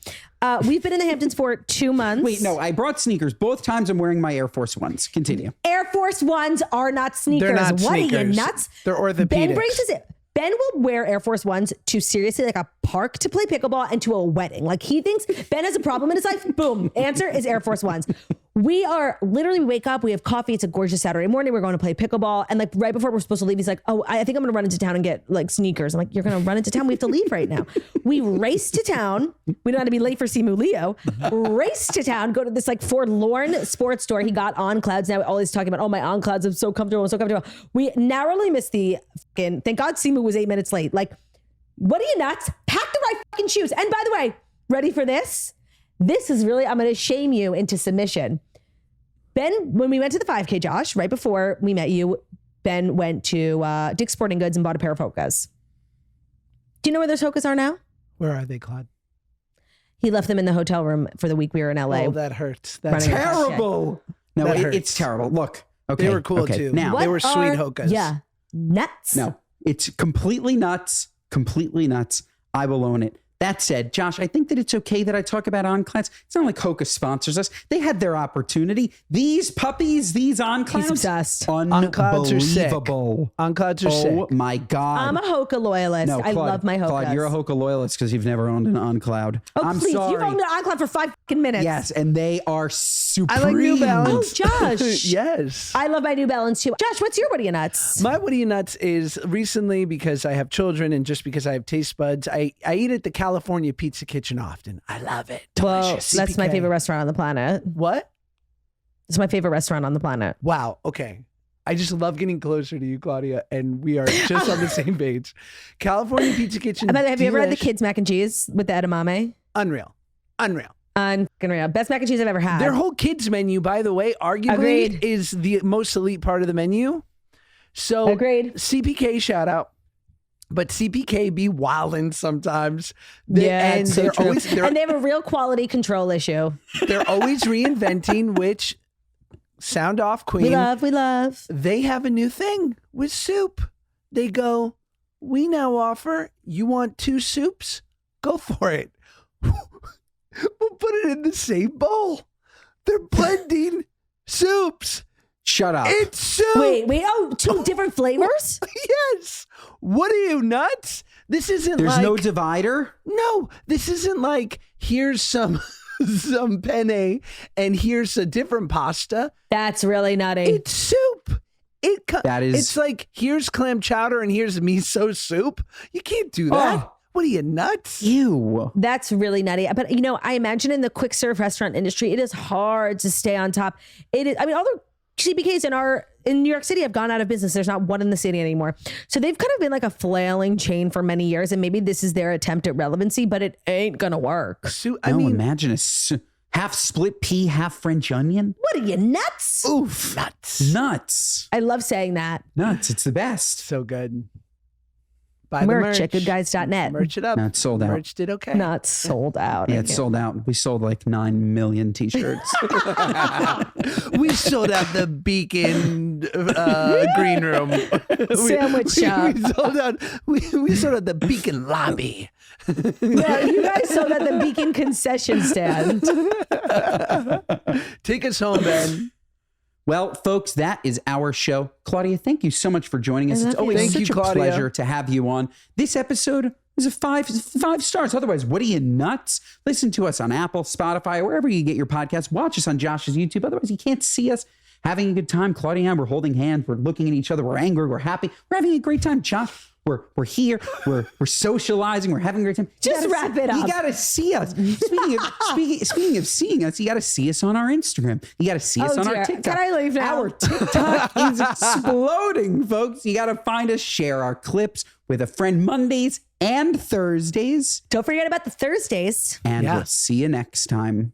[SPEAKER 1] We've been in the Hamptons for 2 months.
[SPEAKER 3] Wait, no, I brought sneakers. Both times I'm wearing my Air Force Ones. Continue.
[SPEAKER 1] Air Force Ones are not sneakers.
[SPEAKER 4] They're not
[SPEAKER 1] What are you
[SPEAKER 4] sneakers.
[SPEAKER 1] nuts?
[SPEAKER 4] They're orthopedics.
[SPEAKER 1] Ben brings his Ben will wear Air Force Ones to seriously like a park to play pickleball and to a wedding. Like he thinks Ben has a problem in his life. Boom. Answer is Air Force Ones. We wake up, we have coffee. It's a gorgeous Saturday morning. We're going to play pickleball. And like right before we're supposed to leave, he's like, oh, I think I'm going to run into town and get like sneakers. I'm like, you're going to run into town? We have to leave right now. We race to town. We don't have to be late for Simu Liu. Race to town, go to this like forlorn sports store. He got On Clouds. Now all he's talking about, oh, my On Clouds, I'm so comfortable. I'm so comfortable. We narrowly missed the fucking, thank God Simu was 8 minutes late. Like, what are you nuts? Pack the right fucking shoes. And by the way, ready for this? This is really, I'm going to shame you into submission. Ben, when we went to the 5K, Josh, right before we met you, Ben went to Dick's Sporting Goods and bought a pair of Hokas. Do you know where those Hokas are now?
[SPEAKER 4] Where are they, Claude?
[SPEAKER 1] He left them in the hotel room for the week we were in LA.
[SPEAKER 4] Oh, that hurts. That's
[SPEAKER 1] Running a
[SPEAKER 3] Terrible. No,
[SPEAKER 4] That
[SPEAKER 3] it's
[SPEAKER 4] hurts.
[SPEAKER 3] terrible. Look, okay.
[SPEAKER 4] They were cool
[SPEAKER 3] okay,
[SPEAKER 4] too.
[SPEAKER 3] Now,
[SPEAKER 4] They were
[SPEAKER 1] What
[SPEAKER 4] sweet
[SPEAKER 1] are-
[SPEAKER 4] Hokas.
[SPEAKER 1] Yeah. Nuts.
[SPEAKER 3] no, it's completely nuts. Completely nuts. I will own it. That said, Josh, I think that it's okay that I talk about OnClouds. It's not like Hoka sponsors us. They had their opportunity. These puppies, these OnClouds.
[SPEAKER 1] He's obsessed.
[SPEAKER 4] OnClouds are sick.
[SPEAKER 3] Unbelievable.
[SPEAKER 4] OnClouds are sick.
[SPEAKER 3] Oh my God.
[SPEAKER 1] I'm a Hoka loyalist.
[SPEAKER 3] No,
[SPEAKER 1] I love my Hokas.
[SPEAKER 3] Claude, you're a Hoka loyalist because you've never owned an OnCloud.
[SPEAKER 1] Oh,
[SPEAKER 3] I'm
[SPEAKER 1] please.
[SPEAKER 3] sorry.
[SPEAKER 1] You've owned an OnCloud for 5 fucking minutes.
[SPEAKER 3] Yes, and they are supreme.
[SPEAKER 4] I like New
[SPEAKER 1] Oh,
[SPEAKER 4] Balance.
[SPEAKER 1] Josh.
[SPEAKER 4] Yes.
[SPEAKER 1] I love my New Balance too. Josh, what's your What Are You Nuts?
[SPEAKER 4] My What Are You Nuts is recently, because I have children and just because I have taste buds, I eat at the California Pizza Kitchen often. I love it.
[SPEAKER 1] Well,
[SPEAKER 4] Delicious.
[SPEAKER 1] that's my
[SPEAKER 4] CPK.
[SPEAKER 1] favorite restaurant on the planet.
[SPEAKER 4] What?
[SPEAKER 1] It's my favorite restaurant on the planet.
[SPEAKER 4] Wow. Okay. I just love getting closer to you, Claudia, and we are just on the same page. California Pizza Kitchen.
[SPEAKER 1] By the way, have you ever had the
[SPEAKER 4] delish.
[SPEAKER 1] kids mac and cheese with the edamame?
[SPEAKER 4] Unreal.
[SPEAKER 1] Unreal. Best mac and cheese I've ever had.
[SPEAKER 4] Their whole kids menu, by the way, arguably
[SPEAKER 1] Agreed.
[SPEAKER 4] is the most elite part of the menu. So
[SPEAKER 1] Agreed.
[SPEAKER 4] CPK shout out. But CPK be wildin' sometimes.
[SPEAKER 1] Yeah,
[SPEAKER 4] and
[SPEAKER 1] it's so
[SPEAKER 4] they're
[SPEAKER 1] true.
[SPEAKER 4] always
[SPEAKER 1] And they have a real quality control issue.
[SPEAKER 4] they're always reinventing, which sound off queen.
[SPEAKER 1] We love.
[SPEAKER 4] They have a new thing with soup. They go, we now offer, you want 2 soups? Go for it. We'll put it in the same bowl. They're blending soups.
[SPEAKER 3] Shut up.
[SPEAKER 4] It's soup.
[SPEAKER 1] Wait. Oh, 2 different flavors?
[SPEAKER 4] Yes. What are you, nuts? This isn't
[SPEAKER 3] There's
[SPEAKER 4] like
[SPEAKER 3] no divider.
[SPEAKER 4] No, this isn't like here's some penne and here's a different pasta.
[SPEAKER 1] That's really nutty.
[SPEAKER 4] It's soup.
[SPEAKER 3] That is-
[SPEAKER 4] It's like here's clam chowder and here's miso soup. You can't do that.
[SPEAKER 3] Oh.
[SPEAKER 4] What are you, nuts?
[SPEAKER 3] Ew.
[SPEAKER 1] That's really nutty. But, I imagine in the quick serve restaurant industry, it is hard to stay on top. It is. I mean, all the CPKs in New York City have gone out of business. There's not one in the city anymore. So they've kind of been like a flailing chain for many years. And maybe this is their attempt at relevancy, but it ain't going to work.
[SPEAKER 4] I mean,
[SPEAKER 3] imagine half split pea, half French onion.
[SPEAKER 1] What are you, nuts?
[SPEAKER 3] Oof. Nuts.
[SPEAKER 1] I love saying that.
[SPEAKER 3] Nuts. It's the best.
[SPEAKER 4] so good. Buy the
[SPEAKER 1] Merch at goodguys.net.
[SPEAKER 4] Merch it up.
[SPEAKER 3] No, it's sold out.
[SPEAKER 4] Merch did okay.
[SPEAKER 1] Not sold out.
[SPEAKER 3] Yeah, it's sold out. We sold like 9 million t-shirts.
[SPEAKER 4] We sold out the Beacon green room.
[SPEAKER 1] Sandwich shop.
[SPEAKER 4] We sold out. We sold out the Beacon lobby.
[SPEAKER 1] Yeah, you guys sold at the Beacon concession stand.
[SPEAKER 4] Take us home, Ben.
[SPEAKER 3] Well, folks, that is our show. Claudia, thank you so much for joining us.
[SPEAKER 1] I
[SPEAKER 3] It's
[SPEAKER 1] love
[SPEAKER 3] always
[SPEAKER 1] you.
[SPEAKER 4] Thank
[SPEAKER 3] such
[SPEAKER 4] you,
[SPEAKER 3] a
[SPEAKER 4] Claudia.
[SPEAKER 3] pleasure to have you on. This episode is a five stars. Otherwise, what are you, nuts? Listen to us on Apple, Spotify, or wherever you get your podcasts. Watch us on Josh's YouTube. Otherwise, you can't see us having a good time. Claudia and I, we're holding hands. We're looking at each other. We're angry. We're happy. We're having a great time. Josh, we're here. We're socializing. We're having a great time.
[SPEAKER 1] Just wrap it
[SPEAKER 3] You
[SPEAKER 1] up.
[SPEAKER 3] got to see us. Speaking of seeing us, you got to see us on our Instagram. You got to see us
[SPEAKER 1] Oh,
[SPEAKER 3] on our
[SPEAKER 1] dear.
[SPEAKER 3] TikTok.
[SPEAKER 1] Can I leave now?
[SPEAKER 3] Our TikTok is exploding, folks. You got to find us, share our clips with a friend Mondays and Thursdays.
[SPEAKER 1] Don't forget about the Thursdays.
[SPEAKER 3] And
[SPEAKER 4] Yeah.
[SPEAKER 3] we'll see you next time.